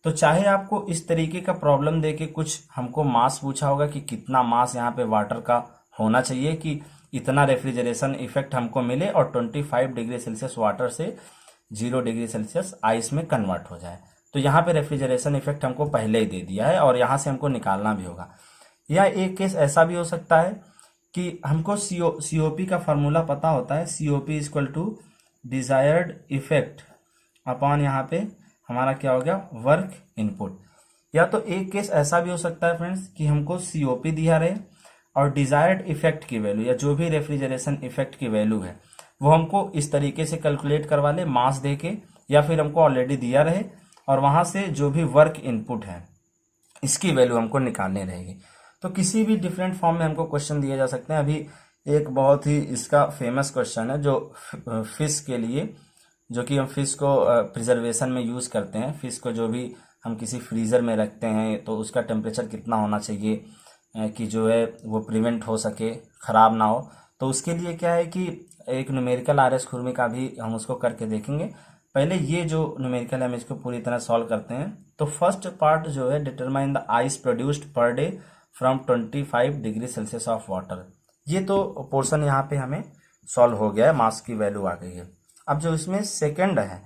तो चाहे आपको इस तरीके का प्रॉब्लम दे के कुछ हमको मास पूछा होगा कि कितना मास यहाँ पे वाटर का होना चाहिए कि इतना रेफ्रिजरेशन इफेक्ट हमको मिले और 25 डिग्री सेल्सियस वाटर से 0 डिग्री सेल्सियस आइस में कन्वर्ट हो जाए। तो यहाँ पे रेफ्रिजरेशन इफेक्ट हमको पहले ही दे दिया है और यहाँ से हमको निकालना भी होगा। या एक केस ऐसा भी हो सकता है कि हमको COP का फार्मूला पता होता है, COP equal to desired effect upon यहाँ पे हमारा क्या हो गया वर्क इनपुट। या तो एक केस ऐसा भी हो सकता है फ्रेंड्स कि हमको COP दिया रहे और डिजायर्ड इफेक्ट की वैल्यू या जो भी रेफ्रिजरेशन इफेक्ट की वैल्यू है वो हमको इस तरीके से कैलकुलेट करवा ले मास दे के, या फिर हमको ऑलरेडी दिया रहे और वहां से जो भी वर्क इनपुट है इसकी वैल्यू हमको निकालनी रहेगी। तो किसी भी डिफरेंट फॉर्म में हमको क्वेश्चन दिए जा सकते हैं। अभी एक बहुत ही इसका फेमस क्वेश्चन है जो फिश के लिए, जो कि हम फिश को प्रिजर्वेशन में यूज करते हैं। फिश को जो भी हम किसी फ्रीजर में रखते हैं तो उसका टेम्परेचर कितना होना चाहिए कि जो है वो प्रिवेंट हो सके, खराब ना हो। तो उसके लिए क्या है कि एक न्यूमेरिकल RS खुरमी का भी हम उसको करके देखेंगे। पहले ये जो न्यूमेरिकल है हम इसको पूरी तरह सॉल्व करते हैं। तो फर्स्ट पार्ट जो है determine the ice produced per day from 25 degree Celsius of water, ये तो पोर्शन यहाँ पे हमें सॉल्व हो गया है, मास की वैल्यू आ गई है। अब जो इसमें सेकेंड है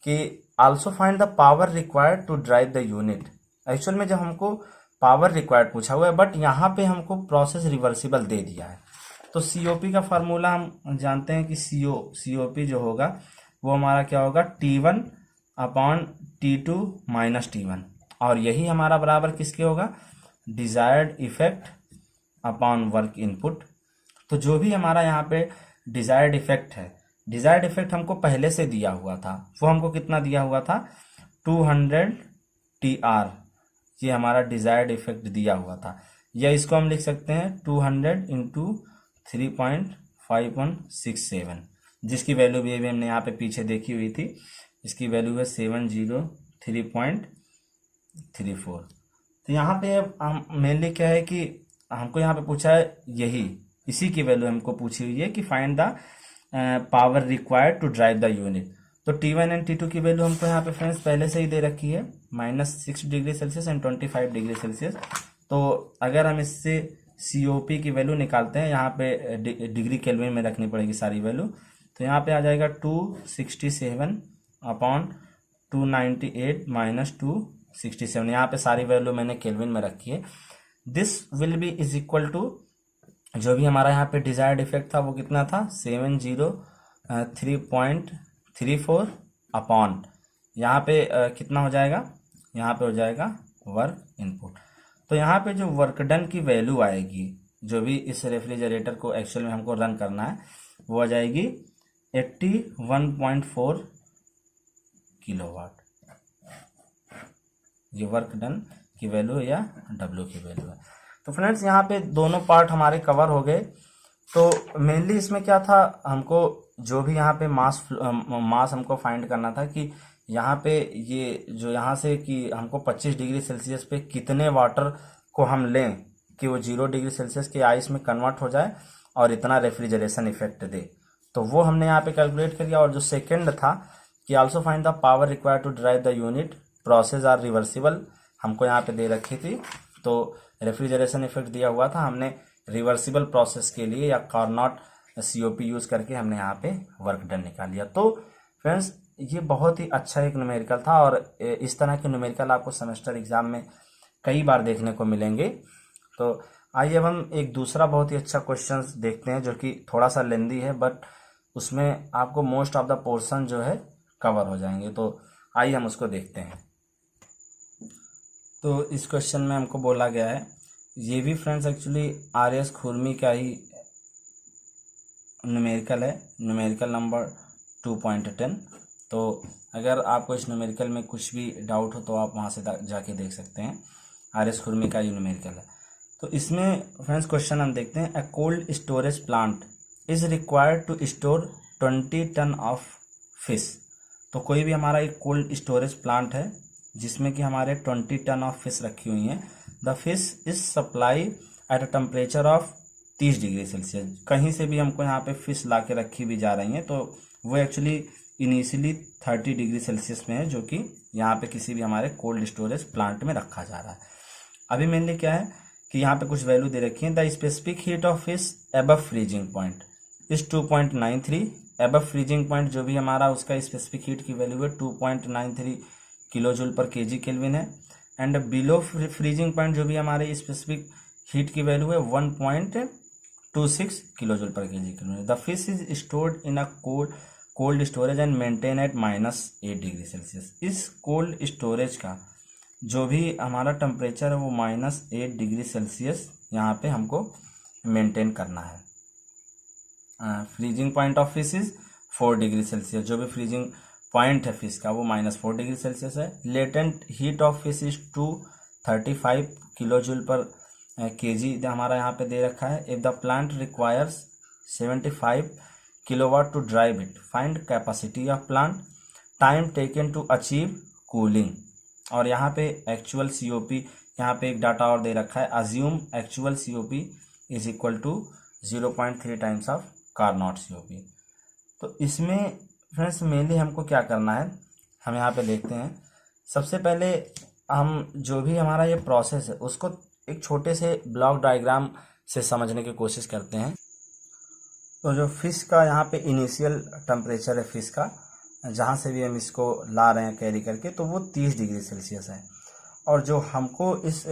कि also find the power required to drive the unit. Actual में जब हमको पावर रिक्वायर्ड पूछा हुआ है बट यहाँ पे हमको प्रोसेस रिवर्सिबल दे दिया है। तो COP का फार्मूला हम जानते हैं कि COP जो होगा वो हमारा क्या होगा T1 upon T2 minus T1, और यही हमारा बराबर किसके होगा desired effect upon work input. तो जो भी हमारा यहाँ पे डिजायर्ड इफेक्ट है, डिजायर्ड इफेक्ट हमको पहले से दिया हुआ था, वो हमको कितना दिया हुआ था 200 TR, ये हमारा डिजायर्ड इफेक्ट दिया हुआ था। या इसको हम लिख सकते हैं 200 इंटू 3.5167, जिसकी वैल्यू भी हमने यहाँ पे पीछे देखी हुई थी। इसकी वैल्यू है 703.34। तो यहाँ पे हम मेनली क्या है कि हमको यहाँ पे पूछा है इसी की वैल्यू हमको पूछी हुई है कि find the power required to drive the unit. तो T1 एंड T2 की वैल्यू हमको यहाँ पे फ्रेंड्स पहले से ही दे रखी है -6 degree Celsius and 25 degree Celsius. तो अगर हम इससे COP की वैल्यू निकालते हैं, यहाँ पे डिग्री केल्विन में रखनी पड़ेगी सारी वैल्यू। तो यहाँ पे आ जाएगा 267 अपॉन 298 माइनस 267, यहाँ पे सारी वैल्यू मैंने केल्विन में रखी है। This will be is equal to, जो भी हमारा यहाँ पे डिजायर्ड इफेक्ट था वो कितना था, 703.34 अपॉन, यहाँ पे कितना हो जाएगा, यहाँ पे हो जाएगा वर्क इनपुट। तो यहाँ पे जो वर्क डन की वैल्यू आएगी, जो भी इस रेफ्रिजरेटर को एक्चुअल में हमको रन करना है, वो आ जाएगी 81.4 किलोवाट। ये वर्क डन की वैल्यू या डब्ल्यू की वैल्यू है। तो फ्रेंड्स यहाँ पे दोनों पार्ट हमारे कवर हो गए। तो मेनली इसमें क्या था, हमको जो भी यहाँ पे मास हमको फाइंड करना था कि यहाँ पे ये जो यहाँ से कि हमको 25 डिग्री सेल्सियस पे कितने वाटर को हम लें कि वो 0 डिग्री सेल्सियस के आइस में कन्वर्ट हो जाए और इतना रेफ्रिजरेशन इफेक्ट दे। तो वो हमने यहाँ पे कैलकुलेट कर लिया। और जो सेकंड था कि also find the power required to drive the unit, process are reversible, हमको यहाँ पे दे रखी थी। तो रेफ्रिजरेशन इफेक्ट दिया हुआ था, हमने रिवर्सिबल प्रोसेस के लिए या कार्नोट COP यूज करके हमने यहाँ पे वर्क डन निकाल लिया। तो फ्रेंड्स ये बहुत ही अच्छा एक न्यूमेरिकल था, और इस तरह के न्यूमेरिकल आपको सेमेस्टर एग्जाम में कई बार देखने को मिलेंगे। तो आइए अब हम एक दूसरा बहुत ही अच्छा क्वेश्चन देखते हैं, जो कि थोड़ा सा लेंदी है, बट उसमें आपको मोस्ट ऑफ द पोर्शन जो है कवर हो जाएंगे। तो आइए हम उसको देखते हैं। तो इस क्वेश्चन में हमको बोला गया है, ये भी फ्रेंड्स एक्चुअली RS खुरमी का ही न्यूमेरिकल है, न्यूमेरिकल नंबर 2.10। तो अगर आपको इस न्यूमेरिकल में कुछ भी डाउट हो तो आप वहाँ से जाके देख सकते हैं, RS खुरमी का ही न्यूमेरिकल है। तो इसमें फ्रेंड्स क्वेश्चन हम देखते हैं, a cold storage plant is required to store 20 ton of fish. तो कोई भी हमारा एक कोल्ड स्टोरेज प्लांट है जिसमें कि हमारे 20 टन ऑफ फिश रखी हुई हैं। The fish is supply at a temperature of 30 degree Celsius. कहीं से भी हमको यहाँ पे फिश ला के रखी भी जा रही हैं, तो वो एक्चुअली इनिशियली 30 डिग्री सेल्सियस में है, जो कि यहाँ पे किसी भी हमारे कोल्ड स्टोरेज प्लांट में रखा जा रहा है। अभी मेनली क्या है कि यहाँ पे कुछ वैल्यू दे रखी है, the specific heat of fish above freezing point is 2.93। Above freezing point जो भी हमारा उसका स्पेसिफिक हीट की वैल्यू है 2.93 kilo joule per KG kelvin है। एंड बिलो फ्रीजिंग पॉइंट जो भी हमारे स्पेसिफिक हीट की वैल्यू है 1.26 kilo joule per KG kelvin. The fish is stored in a cold storage and maintain at -8 degree Celsius. इस cold storage का जो भी हमारा टेम्परेचर है वो -8 डिग्री सेल्सियस यहाँ पे हमको मेंटेन करना है। Freezing point of fish is 4 degree Celsius. जो भी फ्रीजिंग पॉइंट है फिश का वो -4 डिग्री सेल्सियस है। Latent heat of fish is 235 kilo joule per KG हमारा यहाँ पे दे रखा है। If the plant requires 75 kilowatt to drive it, find capacity of plant, time taken to achieve cooling. और यहाँ पे एक्चुअल COP यहाँ पे एक डाटा और दे रखा है, assume actual COP is equal to 0.3 times of Carnot COP। तो इसमें फ्रेंड्स मेनली हमको क्या करना है, हम यहाँ पे देखते हैं। सबसे पहले हम जो भी हमारा ये प्रोसेस है उसको एक छोटे से ब्लॉक डायग्राम से समझने की कोशिश करते हैं। तो जो फिश का यहाँ पे इनिशियल टेम्परेचर है फिश का, जहाँ से भी हम इसको ला रहे हैं कैरी करके, तो वो 30 डिग्री सेल्सियस है। और जो हमको इस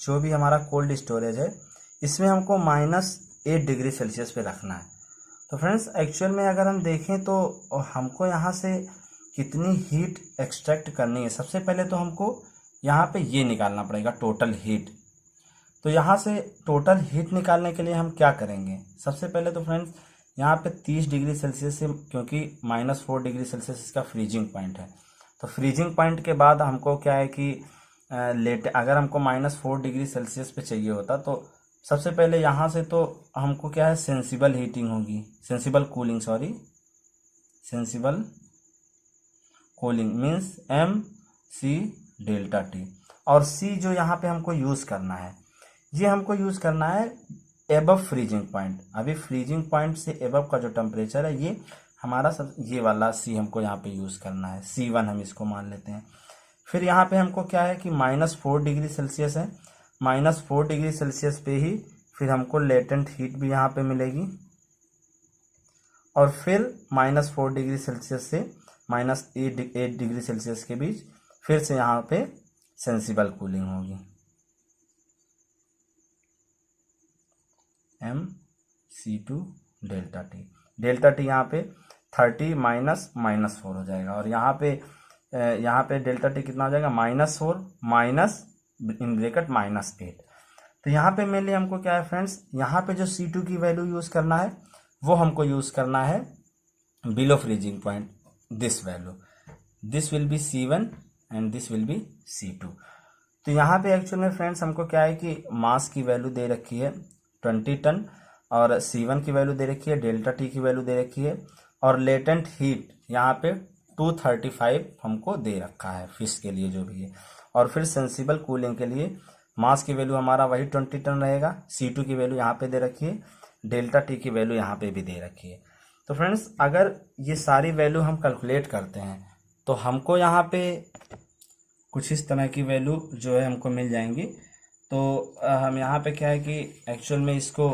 जो भी हमारा कोल्ड स्टोरेज है इसमें हमको -8 डिग्री सेल्सियस पे रखना है। तो फ्रेंड्स एक्चुअल में अगर हम देखें तो हमको यहाँ से कितनी हीट एक्सट्रैक्ट करनी है, सबसे पहले तो हमको यहाँ पे ये निकालना पड़ेगा टोटल हीट। तो यहाँ से टोटल हीट निकालने के लिए हम क्या करेंगे, सबसे पहले तो फ्रेंड्स यहाँ पे 30 डिग्री सेल्सियस से, क्योंकि -4 डिग्री सेल्सियस इसका फ्रीजिंग पॉइंट है, तो फ्रीजिंग पॉइंट के बाद हमको क्या है कि अगर हमको -4 डिग्री सेल्सियस पे चाहिए होता तो सबसे पहले यहाँ से तो हमको क्या है सेंसिबल हीटिंग होगी, sensible cooling means MC ΔT। और C जो यहाँ पे हमको यूज़ करना है, ये हमको यूज़ करना है एबव फ्रीजिंग पॉइंट। अभी फ्रीजिंग पॉइंट से एबव का जो टेम्परेचर है ये हमारा सब, ये वाला C हमको यहाँ पे यूज़ करना है, C1 हम इसको मान लेते हैं। फिर यहाँ पे हमको क्या है कि -4 डिग्री सेल्सियस है, -4 डिग्री सेल्सियस पे ही फिर हमको लेटेंट हीट भी यहाँ पे मिलेगी। और फिर -4 डिग्री सेल्सियस से -8 डिग्री सेल्सियस के बीच फिर से यहाँ पे सेंसिबल कूलिंग होगी, MC2 delta T. Delta T यहाँ पे 30 -4 हो जाएगा, और यहाँ पे डेल्टा टी कितना हो जाएगा, -4 माइनस इन ब्रैकेट -8। तो यहाँ पे मेनली हमको क्या है फ्रेंड्स, यहाँ पे जो C2 की वैल्यू यूज़ करना है वो हमको यूज़ करना है below freezing point, this value, this will B C1 and this will B C2। तो यहाँ पे एक्चुअल में फ्रेंड्स हमको क्या है कि मास की वैल्यू दे रखी है 20 टन, और C1 की वैल्यू दे रखी है, डेल्टा टी की वैल्यू दे रखी है, और लेटेंट हीट यहाँ पे 235 हमको दे रखा है फिश के लिए जो भी है, और फिर सेंसिबल कूलिंग के लिए मास की वैल्यू हमारा वही 20 टन रहेगा, C2 की वैल्यू यहाँ पे दे रखी है, डेल्टा टी की वैल्यू यहाँ पे भी दे रखी है। तो फ्रेंड्स अगर ये सारी वैल्यू हम कैलकुलेट करते हैं तो हमको यहाँ पे कुछ इस तरह की वैल्यू जो है हमको मिल जाएंगी। तो हम यहाँ पे क्या है कि एक्चुअल में इसको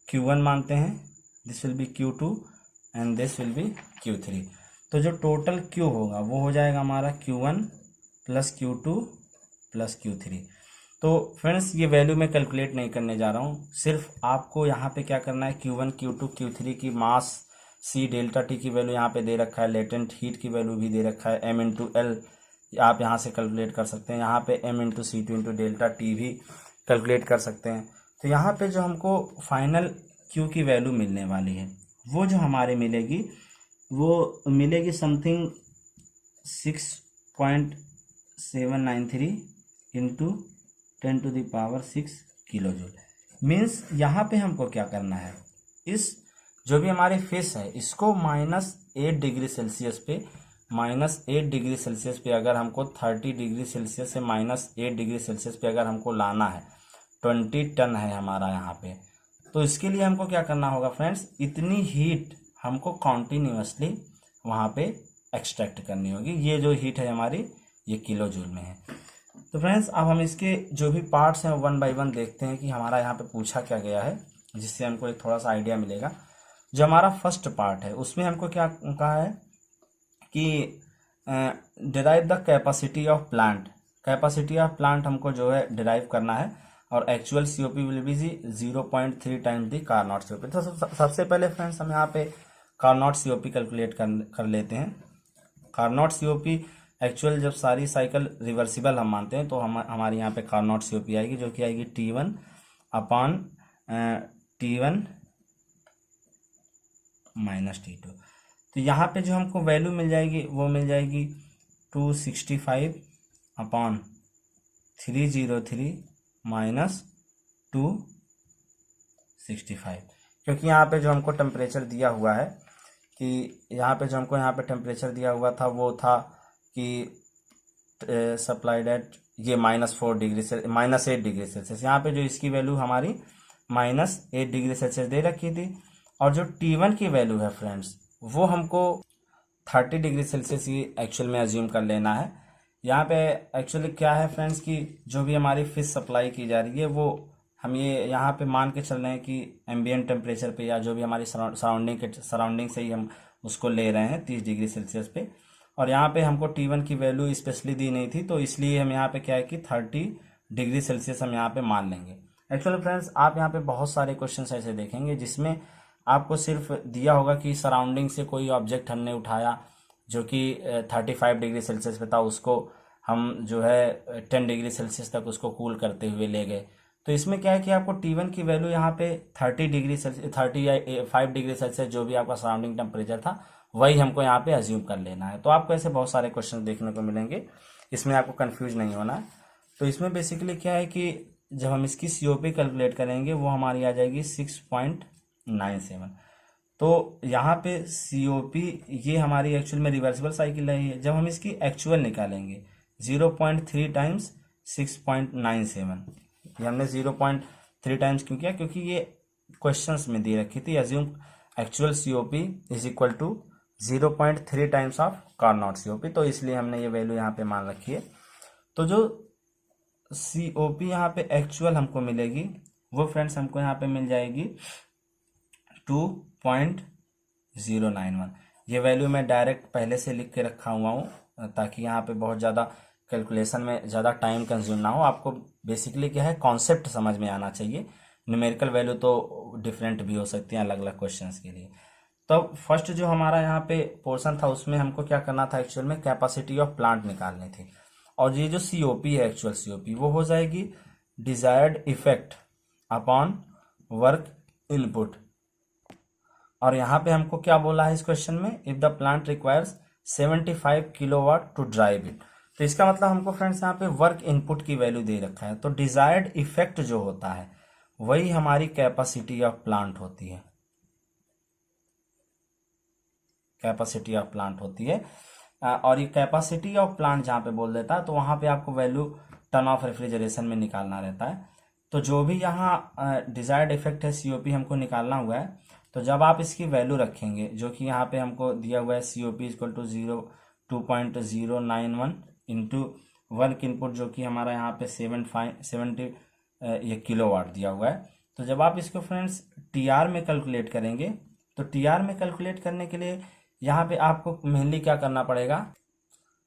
Q1 मानते हैं, this will B Q2 and this will B Q3। तो जो टोटल Q होगा वो हो जाएगा हमारा Q1 plus Q2 plus Q3। तो फ्रेंड्स ये वैल्यू मैं कैलकुलेट नहीं करने जा रहा हूँ, सिर्फ आपको यहाँ पे क्या करना है, Q1 Q2 Q3 की मास C डेल्टा टी की वैल्यू यहाँ पे दे रखा है, लेटेंट हीट की वैल्यू भी दे रखा है, M इंटू एल आप यहाँ से कैलकुलेट कर सकते हैं, यहाँ पे M into C2 into delta T भी कैलकुलेट कर सकते हैं। तो यहाँ पे जो हमको फाइनल Q की वैल्यू मिलने वाली है वो जो हमारे मिलेगी वो मिलेगी something 6.793 into 10⁶ kilo joule. Means यहाँ पे हमको क्या करना है, इस जो भी हमारी फिश है इसको -8 डिग्री सेल्सियस पे अगर हमको 30 डिग्री सेल्सियस से -8 डिग्री सेल्सियस पे अगर हमको लाना है, 20 टन है हमारा यहाँ पे, तो इसके लिए हमको क्या करना होगा फ्रेंड्स, इतनी हीट हमको कॉन्टिन्यूसली वहाँ पे एक्सट्रैक्ट करनी होगी। ये जो हीट है हमारी ये किलो जूल में है। तो फ्रेंड्स अब हम इसके जो भी पार्ट्स हैं 1 बाय 1 देखते हैं कि हमारा यहाँ पे पूछा क्या गया है, जिससे हमको एक थोड़ा सा आइडिया मिलेगा। जो हमारा फर्स्ट पार्ट है उसमें हमको क्या कहा है कि derive the capacity of plant. Capacity of plant हमको जो है डिराइव करना है, और actual COP will be 0.3 times the Carnot COP। तो सबसे पहले फ्रेंड्स हम यहाँ पे कार्नोट COP कैलकुलेट कर लेते हैं। कार्नोट COP एक्चुअल जब सारी साइकिल रिवर्सिबल हम मानते हैं तो हमारी यहाँ पे कार्नोट COP आएगी, जो कि आएगी T1 upon T1 minus T2। तो यहाँ पे जो हमको वैल्यू मिल जाएगी वो मिल जाएगी 265 अपॉन 303 माइनस 265, क्योंकि यहाँ पे जो हमको टेम्परेचर दिया हुआ है कि यहाँ पे जो हमको यहाँ पे टेम्परेचर दिया हुआ था वो था कि सप्लाइड एट ये -8 डिग्री सेल्सियस। यहाँ पे जो इसकी वैल्यू हमारी -8 डिग्री सेल्सियस दे रखी थी, और जो T1 की वैल्यू है फ्रेंड्स वो हमको 30 डिग्री सेल्सियस ही एक्चुअल में अज्यूम कर लेना है। यहाँ पे एक्चुअली क्या है फ्रेंड्स कि जो भी हमारी फिश सप्लाई की जा रही है वो हम ये यहाँ पे मान के चल रहे हैं कि एम्बिएंट टेम्परेचर पे या जो भी हमारी सराउंडिंग से ही हम उसको ले रहे हैं 30 डिग्री सेल्सियस पे। और यहाँ पे हमको T1 की वैल्यू स्पेशली दी नहीं थी, तो इसलिए हम यहाँ पे क्या है कि 30 डिग्री सेल्सियस हम यहाँ पे मान लेंगे। एक्चुअली फ्रेंड्स आप यहाँ पे बहुत सारे क्वेश्चंस ऐसे देखेंगे जिसमें आपको सिर्फ दिया होगा कि सराउंडिंग से कोई ऑब्जेक्ट हमने उठाया जो कि 35 डिग्री सेल्सियस पे था, उसको हम जो है 10 डिग्री सेल्सियस तक उसको कूल करते हुए ले गए। तो इसमें क्या है कि आपको T1 की वैल्यू यहाँ पे 35 डिग्री सेल्सियस जो भी आपका सराउंडिंग टेम्परेचर था वही हमको यहाँ पे अज्यूम कर लेना है। तो आपको ऐसे बहुत सारे क्वेश्चन देखने को मिलेंगे, इसमें आपको कंफ्यूज नहीं होना है। तो इसमें बेसिकली क्या है कि जब हम इसकी COP कैलकुलेट करेंगे वो हमारी आ जाएगी 6.97। तो यहाँ पे COP ये हमारी एक्चुअल में रिवर्सिबल साइकिल रही है। जब हम इसकी एक्चुअल निकालेंगे 0.3 टाइम्स 6.97, ये हमने 0.3 टाइम्स क्यों किया, क्योंकि ये क्वेश्चंस में दी रखी थी assume actual COP is equal to 0.3 times of Carnot COP, तो इसलिए हमने ये वैल्यू यहाँ पे मान रखी है। तो जो COP यहाँ पे एक्चुअल हमको मिलेगी वो फ्रेंड्स हमको यहाँ पे मिल जाएगी 2.091। ये वैल्यू मैं डायरेक्ट पहले से लिख के रखा हुआ हूँ ताकि यहाँ पे बहुत ज़्यादा कैलकुलेशन में ज़्यादा टाइम कंज्यूम ना हो। आपको बेसिकली क्या है, कॉन्सेप्ट समझ में आना चाहिए। न्यूमेरिकल वैल्यू तो डिफरेंट भी हो सकती हैं अलग अलग क्वेश्चंस के लिए। तो फर्स्ट जो हमारा यहाँ पे पोर्शन था उसमें हमको क्या करना था, एक्चुअल में कैपेसिटी ऑफ प्लांट निकालनी थी। और ये जो सीओपी है, एक्चुअल सीओपी, वो हो जाएगी desired effect upon work input. और यहाँ पे हमको क्या बोला है इस क्वेश्चन में, if the plant requires 75 kilowatt to drive it. तो इसका मतलब हमको फ्रेंड्स यहाँ पे वर्क इनपुट की वैल्यू दे रखा है। तो डिजायर्ड इफेक्ट जो होता है वही हमारी कैपेसिटी ऑफ प्लांट होती है, कैपेसिटी ऑफ प्लांट होती है। और ये कैपेसिटी ऑफ प्लांट जहाँ पे बोल देता है तो वहाँ पे आपको वैल्यू टर्न ऑफ रेफ्रिजरेशन में निकालना रहता है। तो जो भी यहाँ डिजायर्ड इफेक्ट है सीओपी हमको निकालना हुआ है, तो जब आप इसकी वैल्यू रखेंगे जो कि यहाँ पे हमको दिया हुआ है COP equal to 2.091 into work input जो कि हमारा यहाँ पे 70 ये किलोवाट दिया हुआ है। तो जब आप इसको फ्रेंड्स टीआर में कैलकुलेट करेंगे, तो टीआर में कैलकुलेट करने के लिए यहाँ पे आपको मेनली क्या करना पड़ेगा,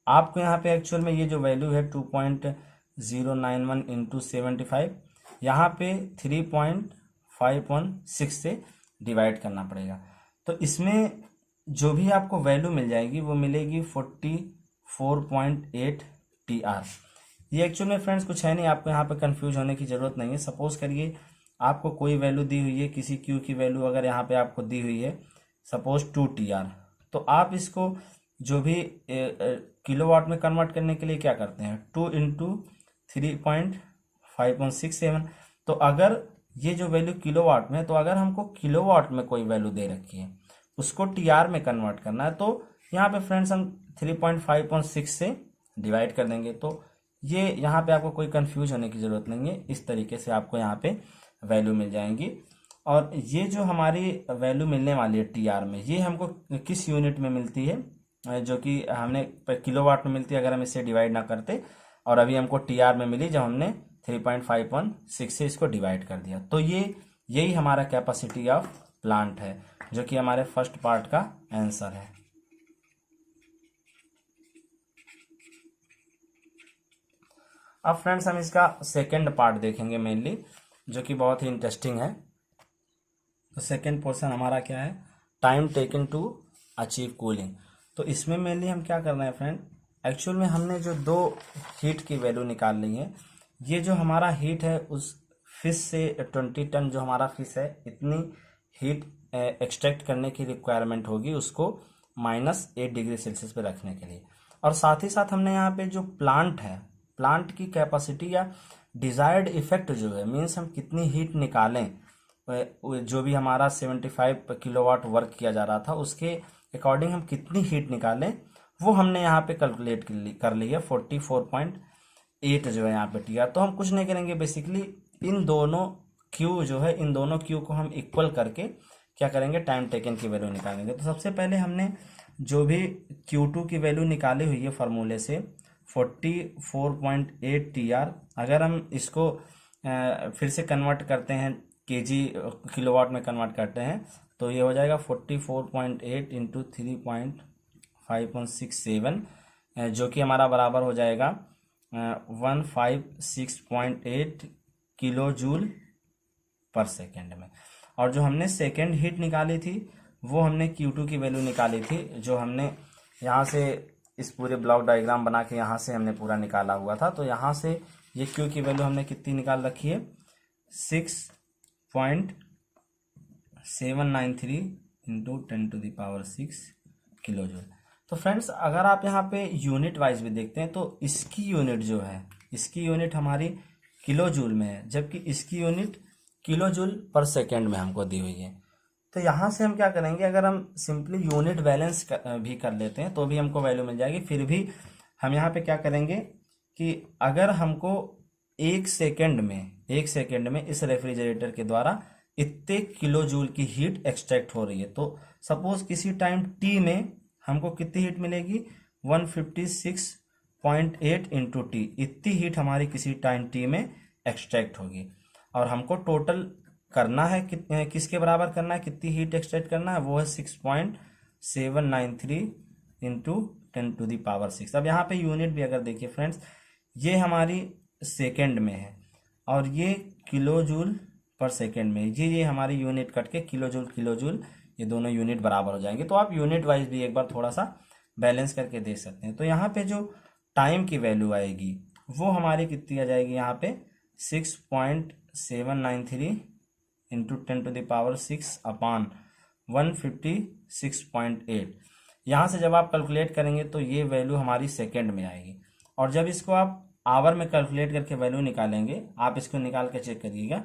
आपको यहाँ पे एक्चुअल में ये जो वैल्यू है 2.091 इंटू 75 यहाँ पे 3.516 से डिवाइड करना पड़ेगा। तो इसमें जो भी आपको वैल्यू मिल जाएगी वो मिलेगी 44.8 टीआर। ये एक्चुअल में फ्रेंड्स कुछ है नहीं, आपको यहाँ पे कंफ्यूज होने की ज़रूरत नहीं है। सपोज करिए आपको कोई वैल्यू दी हुई है, किसी क्यू की वैल्यू अगर यहाँ पे आपको दी हुई है सपोज 2 टीआर, तो आप इसको जो भी किलोवाट में कन्वर्ट करने के लिए क्या करते हैं, 2 इंटू 3.567। तो अगर ये जो वैल्यू किलोवाट में, तो अगर हमको किलोवाट में कोई वैल्यू दे रखी है उसको टीआर में कन्वर्ट करना है, तो यहाँ पे फ्रेंड्स हम 3.516 से डिवाइड कर देंगे। तो ये यहाँ पे आपको कोई कंफ्यूज होने की ज़रूरत नहीं है, इस तरीके से आपको यहाँ पे वैल्यू मिल जाएंगी। और ये जो हमारी वैल्यू मिलने वाली है टीआर में, ये हमको किस यूनिट में मिलती है, जो कि हमने किलोवाट में मिलती है अगर हम इससे डिवाइड ना करते, और अभी हमको टीआर में मिली जब हमने 3.516 से इसको डिवाइड कर दिया। तो यही हमारा कैपेसिटी ऑफ प्लांट है, जो कि हमारे फर्स्ट पार्ट का आंसर है। अब फ्रेंड्स हम इसका सेकंड पार्ट देखेंगे मेनली, जो कि बहुत ही इंटरेस्टिंग है। तो सेकंड पोर्शन हमारा क्या है, time taken to achieve cooling. तो इसमें मेनली हम क्या कर रहे हैं फ्रेंड, एक्चुअल में हमने जो दो हीट की वैल्यू निकाल ली है, ये जो हमारा हीट है उस फिश से 20 टन जो हमारा फिश है इतनी हीट एक्सट्रैक्ट करने की रिक्वायरमेंट होगी उसको -8 डिग्री सेल्सियस पे रखने के लिए। और साथ ही साथ हमने यहाँ पे जो प्लांट है, प्लांट की कैपेसिटी या डिजायर्ड इफेक्ट जो है, मीन्स हम कितनी हीट निकालें, जो भी हमारा 75 किलोवाट वर्क किया जा रहा था उसके अकॉर्डिंग हम कितनी हीट निकालें, वो हमने यहाँ पे कैलकुलेट कर ली है 44.8 जो है यहाँ पे टीआर। तो हम कुछ नहीं करेंगे, बेसिकली इन दोनों क्यू जो है, इन दोनों क्यू को हम इक्वल करके क्या करेंगे, टाइम टेकन की वैल्यू निकालेंगे। तो सबसे पहले हमने जो भी Q2 की वैल्यू निकाली हुई है फार्मूले से 44.8 टीआर, अगर हम इसको फिर से कन्वर्ट करते हैं केजी किलोवाट में कन्वर्ट करते हैं, तो ये हो जाएगा 44.8 इंटू 3.567, जो कि हमारा बराबर हो जाएगा 156.8 किलो जूल पर सेकेंड में। और जो हमने सेकेंड हीट निकाली थी वो हमने Q2 की वैल्यू निकाली थी, जो हमने यहाँ से इस पूरे ब्लॉक डायग्राम बना के यहाँ से हमने पूरा निकाला हुआ था। तो यहाँ से ये Q की वैल्यू हमने कितनी निकाल रखी है, 6.793 इंटू 10⁶ किलो जूल। तो फ्रेंड्स अगर आप यहाँ पे यूनिट वाइज भी देखते हैं तो इसकी यूनिट जो है, इसकी यूनिट हमारी किलो जूल में है, जबकि इसकी यूनिट किलो जूल पर सेकेंड में हमको दी हुई है। तो यहाँ से हम क्या करेंगे, अगर हम सिंपली यूनिट बैलेंस भी कर लेते हैं तो भी हमको वैल्यू मिल जाएगी। फिर भी हम यहाँ पे क्या करेंगे कि अगर हमको एक सेकेंड में इस रेफ्रिजरेटर के द्वारा इतने किलो जूल की हीट एक्सट्रैक्ट हो रही है, तो सपोज किसी टाइम टी में हमको कितनी हीट मिलेगी, 156.8 इंटू टी, इतनी हीट हमारी किसी टाइम टी में एक्सट्रैक्ट होगी। और हमको टोटल करना है किसके बराबर करना है, कितनी हीट एक्सट्रैक्ट करना है, वो है 6.793 793 इंटू 10⁶। अब यहाँ पे यूनिट भी अगर देखिए फ्रेंड्स, ये हमारी सेकेंड में है और ये किलो जूल पर सेकेंड में, ये हमारी यूनिट कट के किलो जूल ये दोनों यूनिट बराबर हो जाएंगे। तो आप यूनिट वाइज भी एक बार थोड़ा सा बैलेंस करके देख सकते हैं। तो यहाँ पे जो टाइम की वैल्यू आएगी वो हमारी कितनी आ जाएगी, यहाँ पे 6.793 इंटू 10⁶ अपान 156.8। यहाँ से जब आप कैलकुलेट करेंगे तो ये वैल्यू हमारी सेकेंड में आएगी, और जब इसको आप आवर में कैलकुलेट करके वैल्यू निकालेंगे, आप इसको निकाल के चेक करिएगा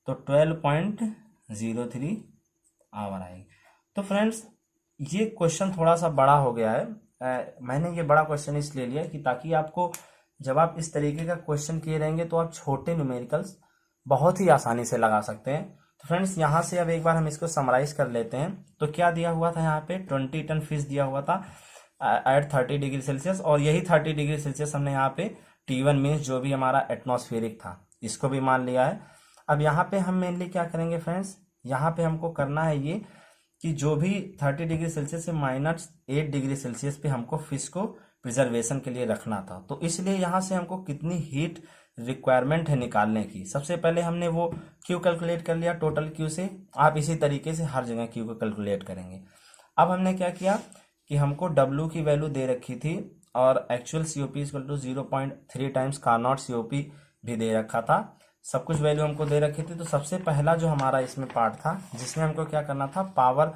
तो 12.03 आवर आएगी। तो फ्रेंड्स ये क्वेश्चन थोड़ा सा बड़ा हो गया है। मैंने ये बड़ा क्वेश्चन इसलिए लिया कि ताकि आपको जब आप इस तरीके का क्वेश्चन किए रहेंगे तो आप छोटे न्यूमेरिकल्स बहुत ही आसानी से लगा सकते हैं। तो फ्रेंड्स यहाँ से अब एक बार हम इसको समराइज कर लेते हैं। तो क्या दिया हुआ था, यहाँ पे 20 टन फिश दिया हुआ था एट 30 डिग्री सेल्सियस, और यही 30 डिग्री सेल्सियस हमने यहाँ पे T1 मीन्स जो भी हमारा एटमॉस्फेरिक था इसको भी मान लिया है। अब यहाँ पे हम मेनली क्या करेंगे फ्रेंड्स, यहाँ पे हमको करना है ये कि जो भी 30 डिग्री सेल्सियस से -8 डिग्री सेल्सियस पे हमको फिश को प्रिजर्वेशन के लिए रखना था। तो इसलिए यहाँ से हमको कितनी हीट रिक्वायरमेंट है निकालने की, सबसे पहले हमने वो क्यू कैलकुलेट कर लिया टोटल क्यू से। आप इसी तरीके से हर जगह क्यू को कैलकुलेट करेंगे। अब हमने क्या किया कि हमको डब्ल्यू की वैल्यू दे रखी थी और actual COP = 0.3 times Carnot COP भी दे रखा था। सब कुछ वैल्यू हमको दे रखी थी। तो सबसे पहला जो हमारा इसमें पार्ट था जिसमें हमको क्या करना था, पावर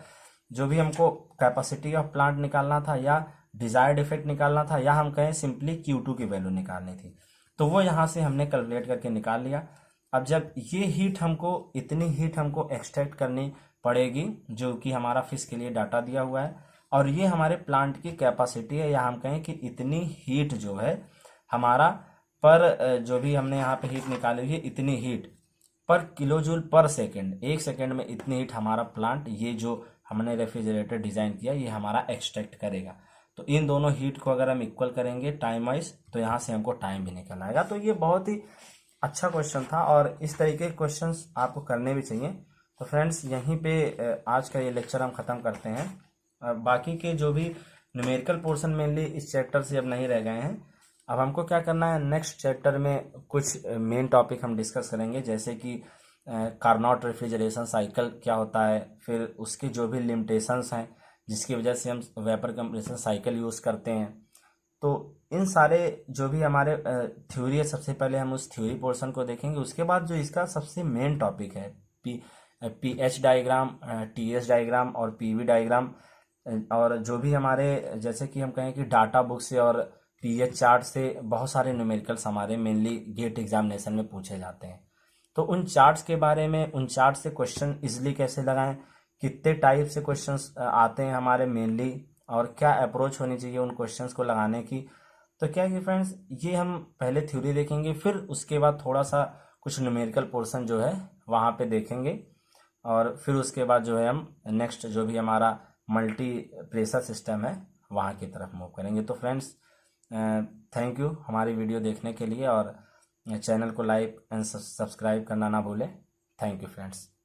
जो भी हमको कैपेसिटी ऑफ प्लांट निकालना था या डिजायर्ड इफेक्ट निकालना था, या हम कहें सिंपली Q2 की वैल्यू निकालनी थी। तो वो यहाँ से हमने कैलकुलेट करके निकाल लिया। अब जब ये हीट हमको, इतनी हीट हमको एक्सट्रैक्ट करनी पड़ेगी जो कि हमारा फिश के लिए डाटा दिया हुआ है, और ये हमारे प्लांट की कैपेसिटी है, या हम कहें कि इतनी हीट जो है हमारा पर जो भी हमने यहाँ पे हीट निकाली हुई है, इतनी हीट पर किलो जूल पर सेकेंड, 1 सेकेंड में इतनी हीट हमारा प्लांट, ये जो हमने रेफ्रिजरेटर डिजाइन किया, ये हमारा एक्सट्रैक्ट करेगा। तो इन दोनों हीट को अगर हम इक्वल करेंगे टाइम वाइज तो यहाँ से हमको टाइम भी निकल आएगा। तो ये बहुत ही अच्छा क्वेश्चन था और इस तरीके के क्वेश्चंस आपको करने भी चाहिए। तो फ्रेंड्स यहीं पे आज का ये लेक्चर हम ख़त्म करते हैं। बाकी के जो भी न्यूमेरिकल पोर्शन मेनली इस चैप्टर से अब नहीं रह गए हैं। अब हमको क्या करना है, नेक्स्ट चैप्टर में कुछ मेन टॉपिक हम डिस्कस करेंगे, जैसे कि कार्नोट रेफ्रिजरेशन साइकिल क्या होता है, फिर उसके जो भी लिमिटेशंस हैं जिसकी वजह से हम वेपर कंप्रेशन साइकिल यूज़ करते हैं। तो इन सारे जो भी हमारे थ्योरी है, सबसे पहले हम उस थ्योरी पोर्शन को देखेंगे। उसके बाद जो इसका सबसे मेन टॉपिक है pH डायग्राम, TS डायग्राम और PV डायग्राम, और जो भी हमारे जैसे कि हम कहें कि डाटा बुक से और pH चार्ट से बहुत सारे न्यूमेरिकल्स हमारे मेनली गेट एग्जामिनेशन में पूछे जाते हैं। तो उन चार्ट्स के बारे में, उन चार्ट से क्वेश्चन इजीली कैसे लगाएं, कितने टाइप से क्वेश्चंस आते हैं हमारे मेनली, और क्या अप्रोच होनी चाहिए उन क्वेश्चंस को लगाने की। तो क्या कि फ्रेंड्स ये हम पहले थ्योरी देखेंगे, फिर उसके बाद थोड़ा सा कुछ न्यूमेरिकल पोर्शन जो है वहाँ पे देखेंगे, और फिर उसके बाद जो है हम नेक्स्ट जो भी हमारा मल्टी प्रेशर सिस्टम है वहाँ की तरफ मूव करेंगे। तो फ्रेंड्स थैंक यू हमारी वीडियो देखने के लिए, और चैनल को लाइक एंड सब्सक्राइब करना ना भूलें। Thank you friends.